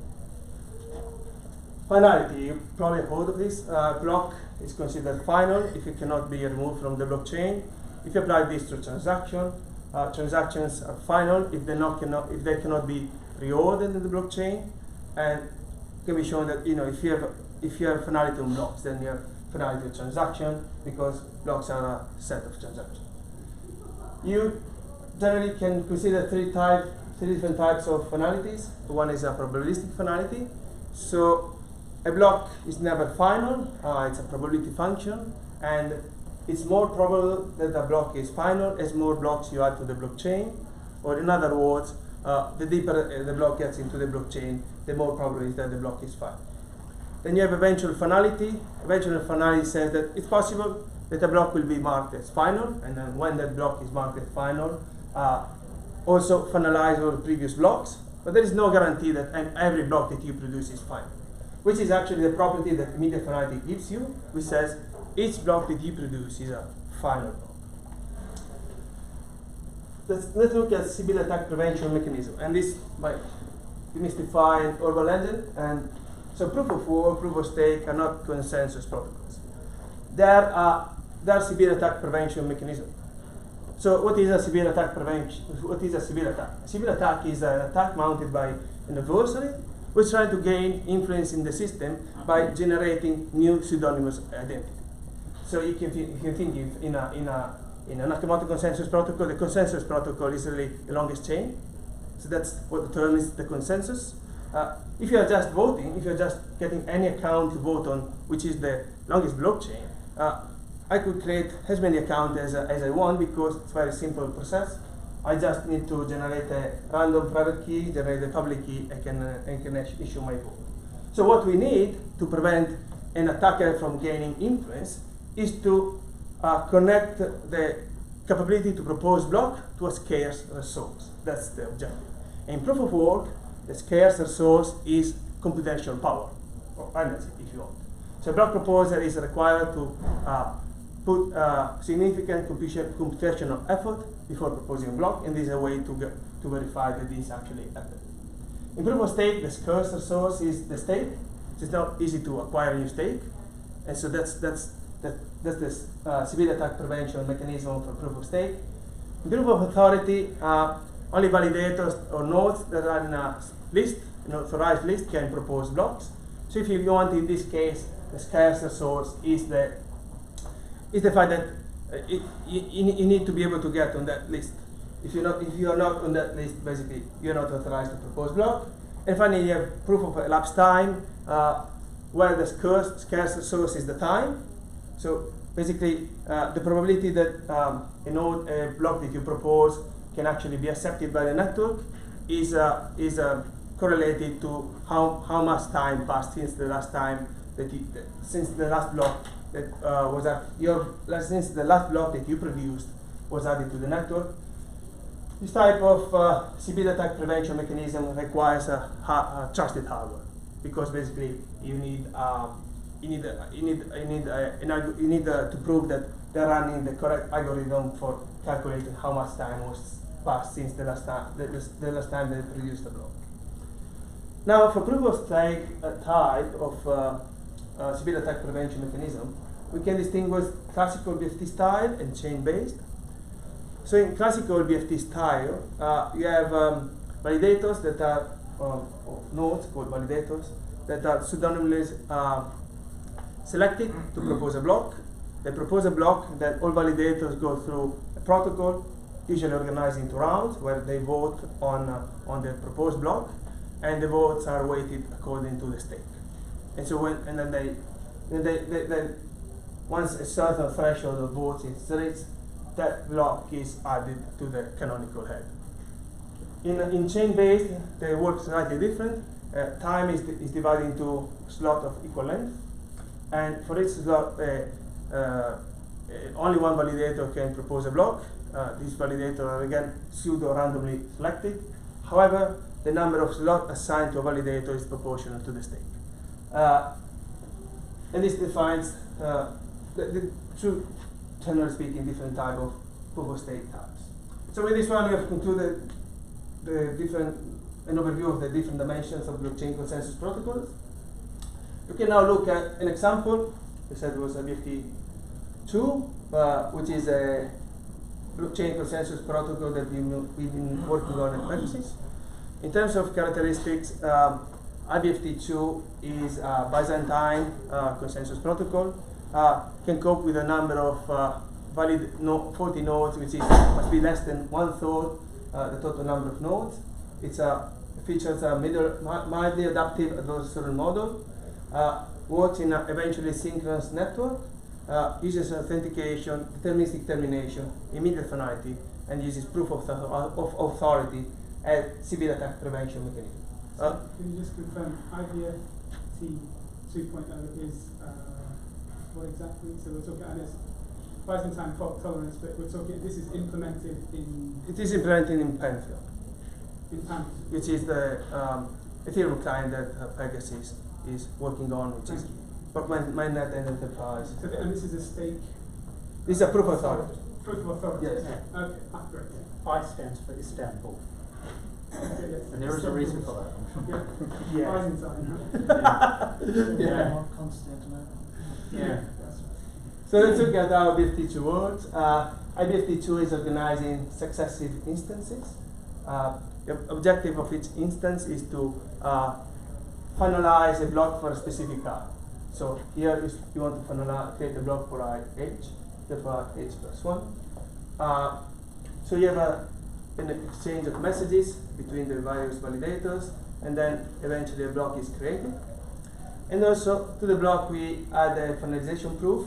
Finality, you probably heard of this. Block is considered final if it cannot be removed from the blockchain. If you apply this to transaction, transactions are final if they cannot be reordered in the blockchain, and it can be shown that if you have finality on blocks, then you have finality of transaction because blocks are a set of transactions. You generally can consider three different types of finalities. One is a probabilistic finality. So a block is never final. It's a probability function, and it's more probable that the block is final as more blocks you add to the blockchain. Or in other words, the deeper the block gets into the blockchain, the more probable is that the block is final. Then you have eventual finality. Eventual finality says that it's possible that a block will be marked as final, and then when that block is marked as final, also finalize all the previous blocks. But there is no guarantee that every block that you produce is final. which is actually the property that immediate finality gives you, which says each block that you produce is a final block. Let's look at Sybil-Attack-Prevention mechanism, and this might demystify Orwell engine. And so proof of work, proof of stake are not consensus protocols. They are Sybil-Attack-Prevention mechanism. So what is a Sybil-Attack-Prevention? What is a Sybil-Attack? A Sybil-Attack is an attack mounted by an adversary which tries to gain influence in the system by generating new pseudonymous identity. So you can think in a Nakamoto consensus protocol, the consensus protocol is really the longest chain. So that's what the term is, the consensus. If you are just voting, if you're just getting any account to vote on, which is the longest blockchain, I could create as many accounts as I want because it's a very simple process. I just need to generate a random private key, generate a public key, and can issue my vote. So what we need to prevent an attacker from gaining influence is to connect the capability to propose block to a scarce resource. That's the objective. In proof of work, the scarce resource is computational power, or energy if you want. So block proposer is required to put significant computational effort before proposing a block, and this is a way to verify that this actually happened. In proof of stake, the scarce resource is the stake. It's not easy to acquire a new stake, and so that's this Sybil-Attack-Prevention mechanism for proof of stake. In proof of authority, only validators or nodes that are in a list, an authorized list, can propose blocks. So if you want, in this case, the scarce resource is the fact that you need to be able to get on that list. If you are not on that list, basically you're not authorized to propose block. And finally, you have proof of elapsed time, where the scarce resource is the time. So basically, the probability that a block that you propose can actually be accepted by the network is correlated to how much time passed since the last time since the last block that since the last block that you produced was added to the network. This type of Sybil-Attack-Prevention mechanism requires a trusted hardware, because basically you need to prove that they're running the correct algorithm for calculating how much time was passed since the last time they produced the block. Now, for proof of stake type of Sybil-Attack-Prevention mechanism, we can distinguish classical BFT style and chain-based. So in classical BFT style, you have validators that are nodes called validators that are pseudonymously selected to propose a block. They propose a block, then all validators go through a protocol, usually organized into rounds, where they vote on the proposed block, and the votes are weighted according to the stake. And so then once a certain threshold of votes is reached, that block is added to the canonical head. In chain-based, they work slightly different. Time is divided into slots of equal length, and for each slot, only one validator can propose a block. These validators are again pseudo-randomly selected. However, the number of slots assigned to a validator is proportional to the stake. And this defines the two, generally speaking, different type of proof of stake types. So with this one, we have concluded an overview of the different dimensions of blockchain consensus protocols. We can now look at an example. We said it was IBFT-2, which is a blockchain consensus protocol that we've been working on at Pegasus. In terms of characteristics, IBFT-2 is a Byzantine consensus protocol. Can cope with a number of valid 40 nodes, which must be less than 1/3 the total number of nodes. It features a mildly adaptive adversarial model, works in an eventually synchronous network, uses authentication, deterministic termination, immediate finality, and uses proof of authority as Sybil-Attack-Prevention mechanism. Can you just confirm IBFT 2.0 is what exactly? So we're talking about this Byzantine fault tolerance, but we're talking this is implemented in. It is implemented in Pantheon. In Pantheon. Which is the Ethereum client that Pegasus is working on, which is mainnet and enterprise. So, and this is a stake? This is a proof of authority. Proof of authority? Yes. Yeah. Okay, great. I stands for Istanbul. Okay, yes. And there is a reason for that. Yeah. Yeah. Byzantine, huh? Yeah. Not Constantinople. Yeah. So let's look at our IBFT2 words. IBFT2 is organizing successive instances. The objective of each instance is to finalize a block for a specific I. So here is you want to create a block for IH, therefore H plus 1. So you have an exchange of messages between the various validators, and then eventually a block is created. And also to the block we add a finalization proof,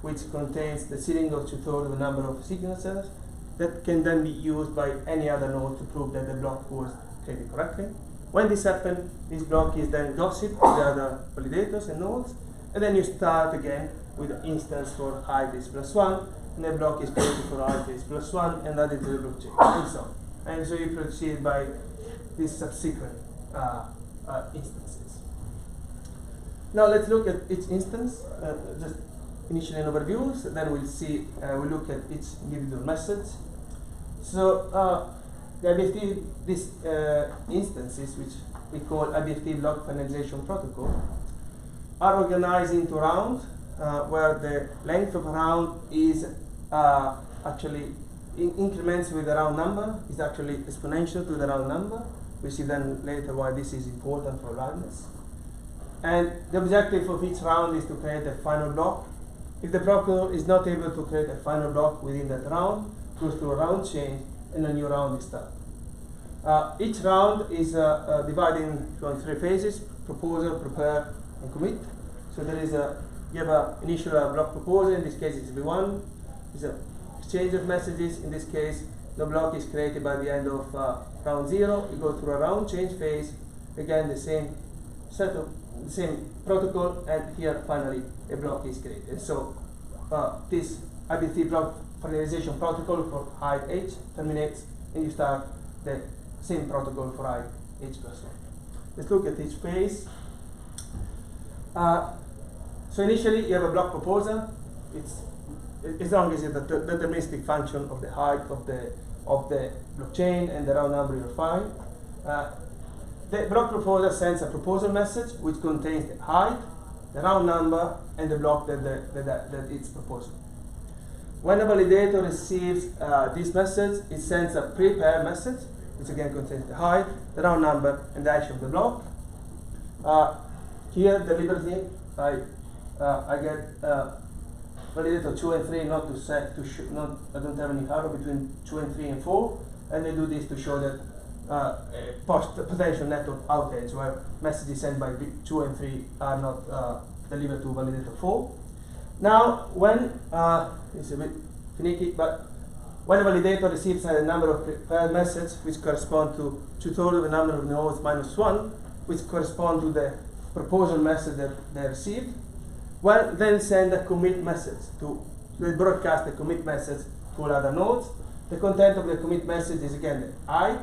which contains the sealing of 2/3 of the number of signatures that can then be used by any other node to prove that the block was created correctly. When this happens, this block is then gossiped to the other validators and nodes, and then you start again with an instance for IH plus 1, and the block is created for IH plus 1 and added to the blockchain, and so on. And so you proceed by these subsequent instances. Now let's look at each instance, just initially an overview, so then we'll see, we'll look at each individual message. So the IBFT, these instances, which we call IBFT-block-finalisation-protocol, are organized into rounds where the length of a round is actually increments with the round number, is actually exponential to the round number. We'll see then later why this is important for liveness. And the objective of each round is to create a final block. If the broker is not able to create a final block within that round, goes to a round change and a new round is started. Each round is divided into 3 phases: proposal, prepare, and commit. So there is you have an initial block proposal, in this case it's V1. It's an exchange of messages. In this case, the block is created by the end of round 0. You go through a round change phase, again the same set of the same protocol, and here finally a block is created. So this IBFT block finalization protocol for IH terminates, and you start the same protocol for IH plus 1. Let's look at each phase. So initially you have a block proposer. It's as long as it's the deterministic function of the height of the blockchain and the round number you find. The block proposer sends a proposal message which contains the height, the round number, and the block that it's proposing. When a validator receives this message, it sends a prepare message, which again contains the height, the round number, and the hash of the block. Here, deliberately, I get validator 2 and 3 not to set I don't have any error between 2 and 3 and 4, and they do this to show that potential network outage where messages sent by 2 and 3 are not delivered to validator 4. Now, when it's a bit finicky, but when a validator receives a number of prepared messages which correspond to 2/3 of the number of nodes minus 1, which correspond to the proposal message that they received, well, then send a commit message they broadcast the commit message to all other nodes. The content of the commit message is again the height,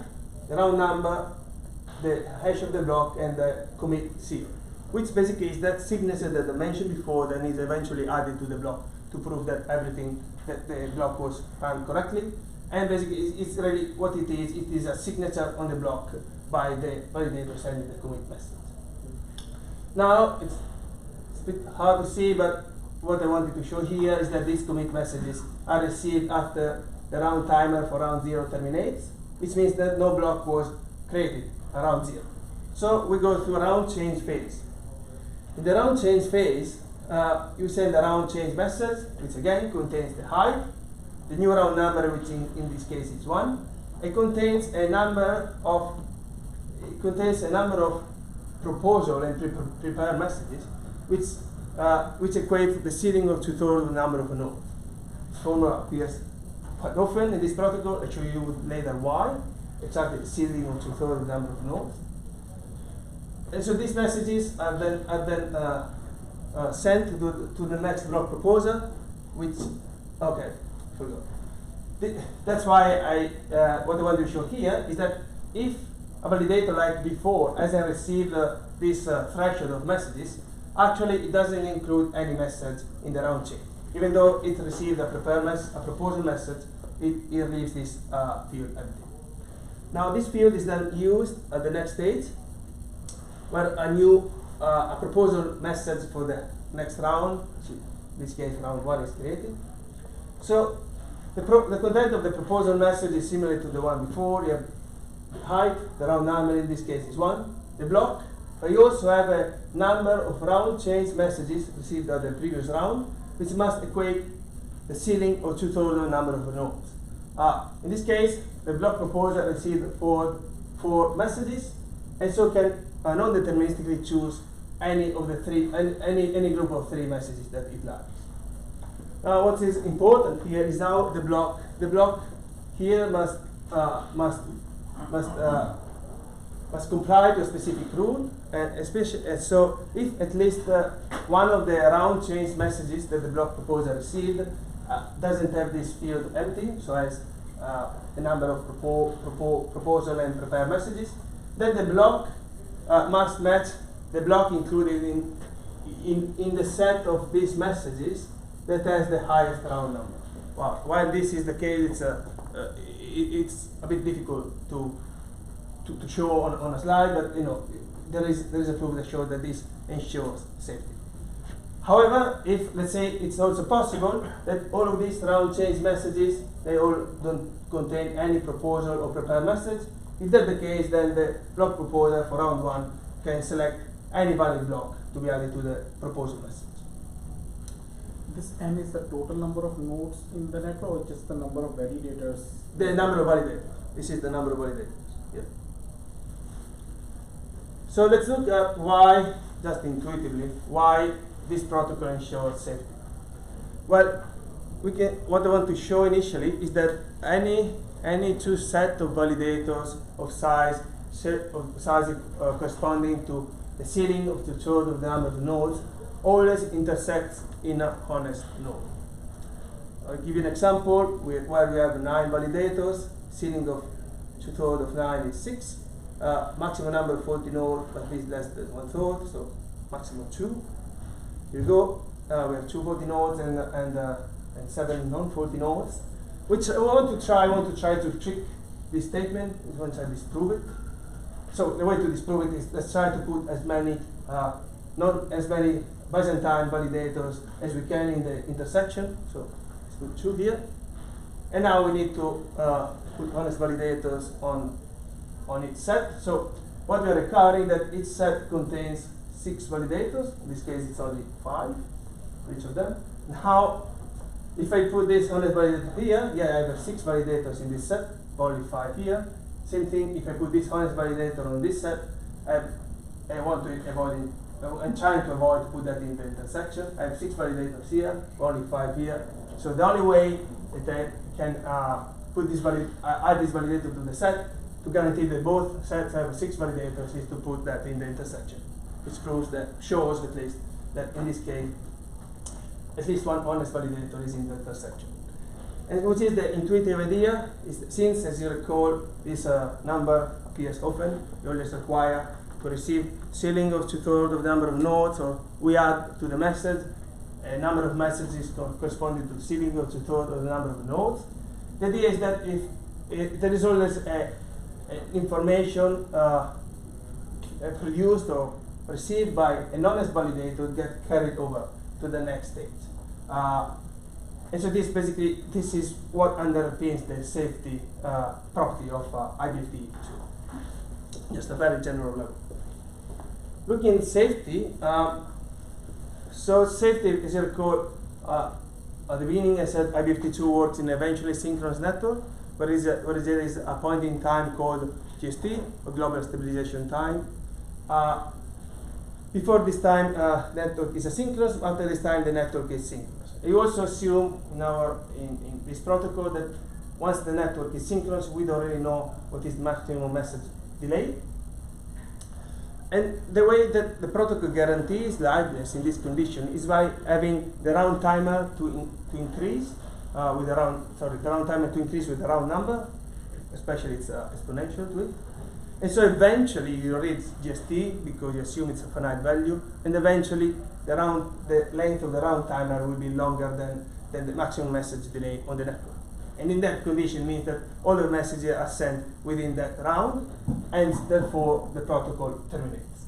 the round number, the hash of the block, and the commit seal, which basically is that signature that I mentioned before that is eventually added to the block to prove that everything, that the block was run correctly. And basically it's really what it is a signature on the block by the validator sending the commit message. Now, it's a bit hard to see, but what I wanted to show here is that these commit messages are received after the round timer for round 0 terminates, which means that no block was created around 0. So we go through a round change phase. In the round change phase, you send a round change message, which again contains the height, the new round number, which in this case is 1. It contains a number of proposal and prepare messages, which equate to the sealing of 2/3 of the number of nodes. This formula appears quite often in this protocol. I'll show you later why. Exactly the sealing of 2/3 of the number of nodes. And so these messages are then sent to the next block proposer, which that's why what I want to show here is that if a validator like before hasn't received this threshold of messages, actually it doesn't include any message in the round chain. Even though it received a proposal message, it leaves this field empty. Now this field is then used at the next stage, where a proposal message for the next round, in this case round 1, is created. So the content of the proposal message is similar to the one before. You have the height, the round number in this case is 1, the block, but you also have a number of round change messages received at the previous round, which must equate the ceiling or 2/3 of the number of nodes. In this case, the block proposer received four messages, and so can non-deterministically choose any of the any group of 3 messages that it likes. Now, what is important here is now the block. The block here must comply to a specific rule, and especially so if at least one of the round change messages that the block proposer received doesn't have this field empty, so as a number of proposal and prepare messages, then the block must match the block included in the set of these messages that has the highest round number. While this is the case, it's a bit difficult to show on a slide, but there is a proof that shows that this ensures safety. However, if let's say it's also possible that all of these round change messages, they all don't contain any proposal or prepare message, if that's the case, then the block proposer for round 1 can select any valid block to be added to the proposal message. This n is the total number of nodes in the network, or just the number of validators? The number of validators. This is the number of validators. Yeah. So let's look at why, just intuitively, why this protocol ensures safety. Well, what I want to show initially is that any two set of validators of size corresponding to the ceiling of 2/3 of the number of nodes always intersects in a honest node. I'll give you an example where we have 9 validators, ceiling of 2/3 of 9 is 6, maximum number of 40 nodes, but this is less than 1/3, so maximum 2. Here you go. We have 2 40 nodes and 7 non-40 nodes, which I want to try to trick this statement. I want to disprove it. So the way to disprove it is let's try to put as many Byzantine validators as we can in the intersection. So let's put 2 here, and now we need to put honest validators on each set. So what we are requiring that each set contains 6 validators. In this case, it's only 5 for each of them. Now, if I put this honest validator here, I have 6 validators in this set, only 5 here. Same thing, if I put this honest validator on this set, I'm trying to avoid to put that in the intersection. I have 6 validators here, only 5 here. So the only way that I can add this validator to the set to guarantee that both sets have 6 validators is to put that in the intersection, which shows at least that in this case, at least one honest validator is in the intersection. And which is the intuitive idea is since, as you recall, this number appears often, you always require to receive ceiling of 2/3 of the number of nodes, or we add to the message a number of messages corresponding to the ceiling of 2/3 of the number of nodes. The idea is that if there is always information produced or received by an honest validator get carried over to the next stage. And so this is what underpins the safety property of IBFT2. Just a very general level. Looking at safety, so safety, as you recall, at the beginning I said IBFT2 works in an eventually synchronous network, where there is a point in time called GST, or Global Stabilization Time. Before this time, network is asynchronous. After this time, the network is synchronous. You also assume in this protocol that once the network is synchronous, we don't really know what is maximum message delay. And the way that the protocol guarantees liveness in this condition is by having the round timer to increase with the round timer to increase with the round number, especially it's exponential to it. And so eventually you read GST because you assume it's a finite value, and eventually the length of the round timer will be longer than the maximum message delay on the network. And in that condition means that all the messages are sent within that round, and therefore the protocol terminates.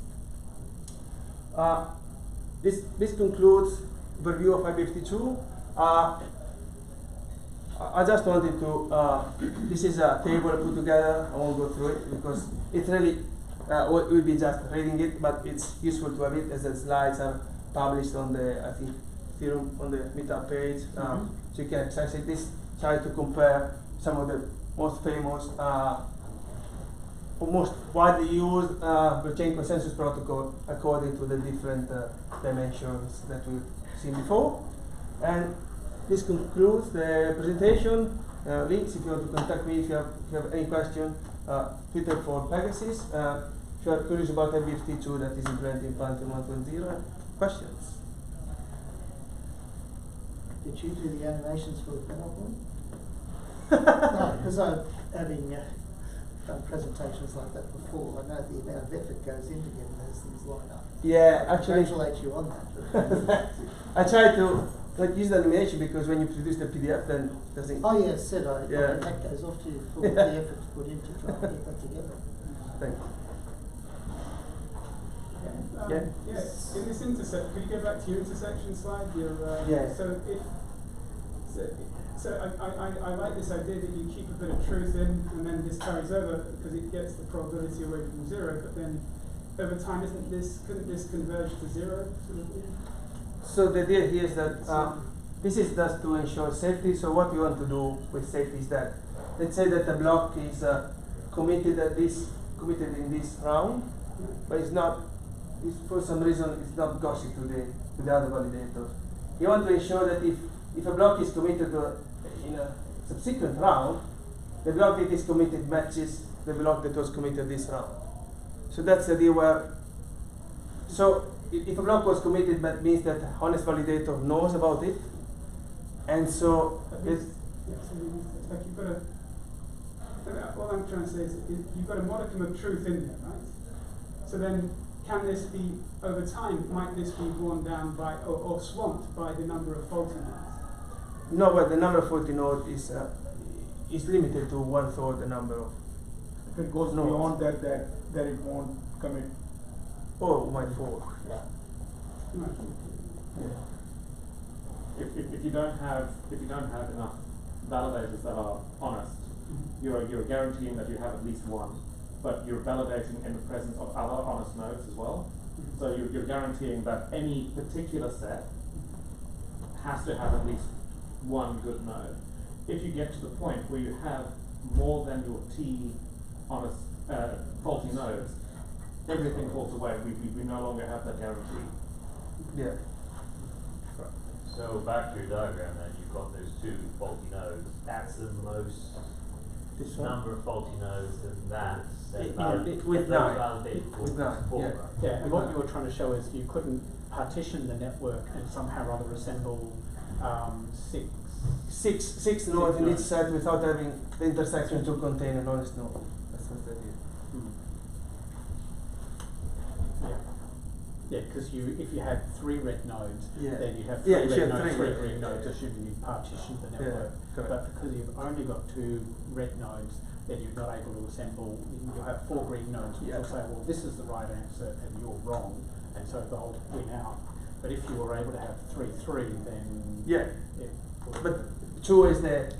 This concludes the review of IBFT2. I just wanted to, this is a table I put together. I won't go through it because it's really, we'll be just reading it, but it's useful to have it as the slides are published on the, I think, Theorem on the meetup page. So you can access it. This tries to compare some of the most famous, or most widely used blockchain consensus protocol according to the different dimensions that we've seen before. And this concludes the presentation. Links if you want to contact me if you have any question. Twitter for Pegasus. If you are curious about IBFT2 that is implemented in Phantom 1.0, questions? Did you do the animations for the PowerPoint? No, because I'm having done presentations like that before. I know the amount of effort goes into getting those things lined up. Yeah, actually. Congratulate you on that. I try to use the animation because when you produce the PDF, then it doesn't. Oh yes, said I. Yeah. That goes off to you for all the effort to put into trying to get that together. Thank you. Yes. In this could you go back to your intersection slide? Yeah. So I like this idea that you keep a bit of truth in, and then this carries over because it gets the probability away from zero. But then over time, couldn't this converge to zero? Sort of thing? So the idea here is that this is just to ensure safety. So what we want to do with safety is that, let's say that the block is committed in this round, but it's not. For some reason, it's not gossip to the other validators. You want to ensure that if a block is committed in a subsequent round, the block that is committed matches the block that was committed this round. So that's the idea where. So if a block was committed, that means that the honest validator knows about it, and so it's. Like you've got all I'm trying to say is you've got a modicum of truth in there, right? So then, can this be, over time, might this be worn down by, or swamped by the number of faulty nodes? No, but the number of faulty nodes is limited to 1/3 the number of. If it goes beyond that it won't commit. Oh, my fault. Yeah. Yeah. If you don't have enough validators that are honest, you're guaranteeing that you have at least one, but you're validating in the presence of other honest nodes as well. So you're guaranteeing that any particular set has to have at least one good node. If you get to the point where you have more than your T honest faulty nodes, everything falls away. We no longer have that guarantee. Yeah. So back to your diagram then, you've got those two faulty nodes. That's the most number of faulty nodes, and that's with nine. validated for With nine, four, yeah. right? Yeah, and what you were trying to show is you couldn't partition the network and somehow or other assemble six nodes in each set without having the intersection to contain an honest node. That's what that is. Yeah, because if you had 3 red nodes, Yeah. then you'd have Yeah, 3 you red have nodes, 3 3 green nodes, assuming you partitioned the network. correct. But because you've only got 2 red nodes, then you're not able to assemble. You'll have 4 green nodes, which will say, well, this is the right answer and you're wrong, and so they'll win out. But if you were able to have 3-3, then Yeah. But 2 is the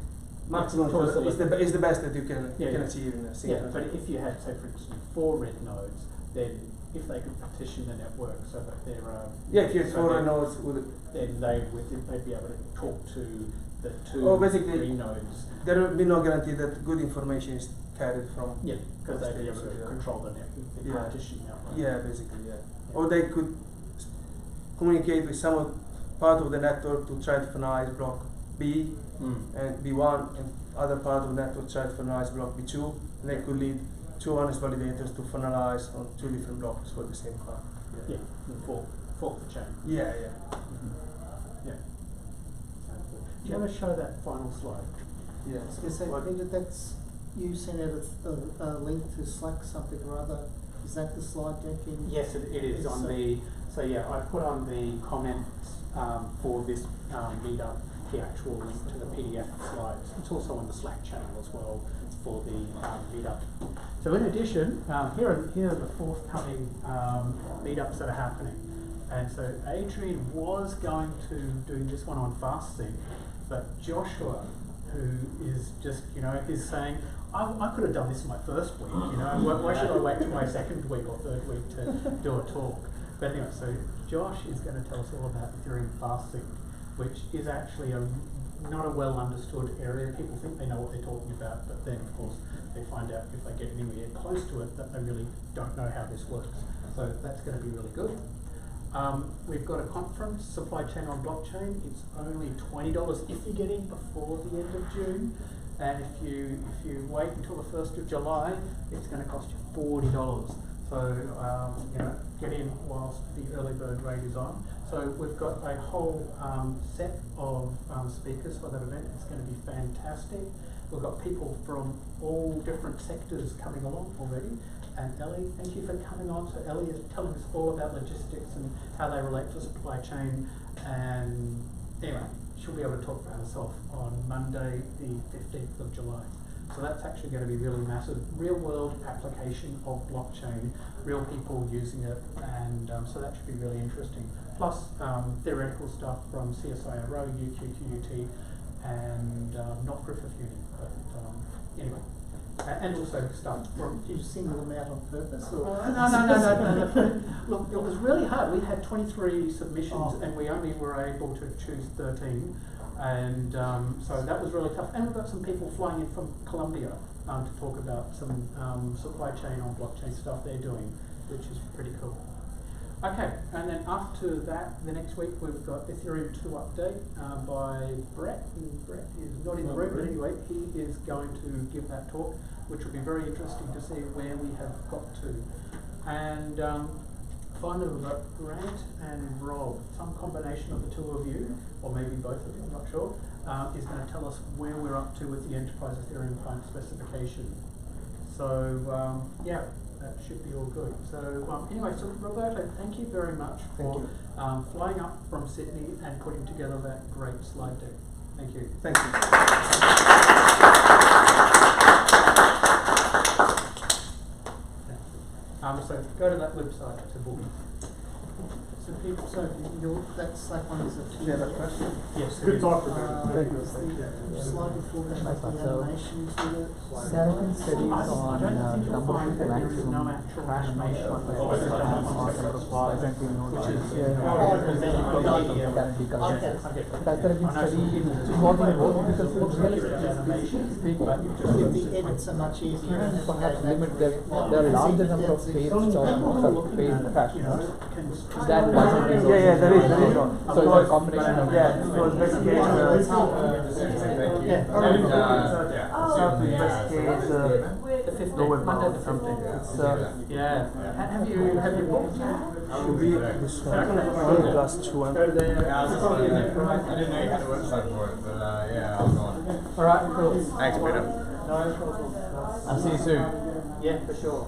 maximum. Is the best that you can achieve in a single. Yeah, but if you had, say, for instance, 4 red nodes, then if they could partition the network so that they're if you had 4 nodes, then they'd be able to talk to the 2 basically, green nodes. there will be no guarantee that good information is carried from. Yeah, because they'd be able to control the network, the partition network. Yeah, basically, yeah. Or they could communicate with some part of the network to try to finalize block B and B1, and other part of the network try to finalize block B2, and they could lead 2 honest validators to finalize on 2 different blocks for the same part. Yeah, and fork the chain. Yeah. Yeah. Do you want to show that final slide? Yeah. I was going to say, Peter, that's you sent out a link to Slack something or other. Is that the slide deck in? Yes, it is on the. So yeah, I put on the comments for this meetup the actual link to the PDF slides. It's also on the Slack channel as well for the meetup. So in addition, here are the forthcoming meetups that are happening. And so Adrian was going to do this one on fasting, but Joshua, who is just, is saying, I could have done this in my first week, why should I wait till my second week or third week to do a talk? But anyway, so Josh is going to tell us all about Ethereum fasting, which is actually not a well understood area. People think they know what they're talking about, but then of course they find out if they get anywhere close to it that they really don't know how this works. So that's going to be really good. We've got a conference, Supply Chain on Blockchain. It's only $20 if you get in before the end of June. And if you wait until the 1st of July, it's going to cost you $40. So get in whilst the early bird rate is on. So we've got a whole set of speakers for that event. It's going to be fantastic. We've got people from all different sectors coming along already. And Ellie, thank you for coming on. So Ellie is telling us all about logistics and how they relate to supply chain. And anyway, she'll be able to talk for herself on Monday, the 15th of July. So that's actually going to be really massive. Real world application of blockchain, real people using it, and so that should be really interesting. Plus theoretical stuff from CSIRO, UQQUT, and not proof of uni. But anyway. And also stuff from... Did you single them out on purpose? Or? No. Look, it was really hard. We had 23 submissions and we only were able to choose 13. And so that was really tough. And we've got some people flying in from Colombia to talk about some supply chain on blockchain stuff they're doing, which is pretty cool. Okay, and then after that, the next week we've got Ethereum 2 update by Brett. And Brett is not in the room, but anyway, he is going to give that talk, which will be very interesting to see where we have got to. And finally we've got Grant and Rob, some combination of the two of you, or maybe both of you, I'm not sure, is going to tell us where we're up to with the Enterprise Ethereum Client specification. So yeah. That should be all good. So anyway, so Roberto, thank you very much for flying up from Sydney and putting together that great slide deck. Thank you. Thank you. So go to that website to book. So people, that Slack one is a that question? Yes. Good talk, Roberto. Thank you. Slide before that has the animation to it. Certain studies on number of maximum crashmation presently known as that there have been studies involving both because realistically speaking, the edits are much easier. perhaps limit there are larger number of page crash that doesn't mean there is so it's a combination of so in this case the 15th, Monday the 15th. Have you booked yet? Should be this one plus 2 I didn't know you had a website for it, but I'll go on. Alright, cool. Thanks, Peter. No problem. I'll see you soon. Yeah, for sure.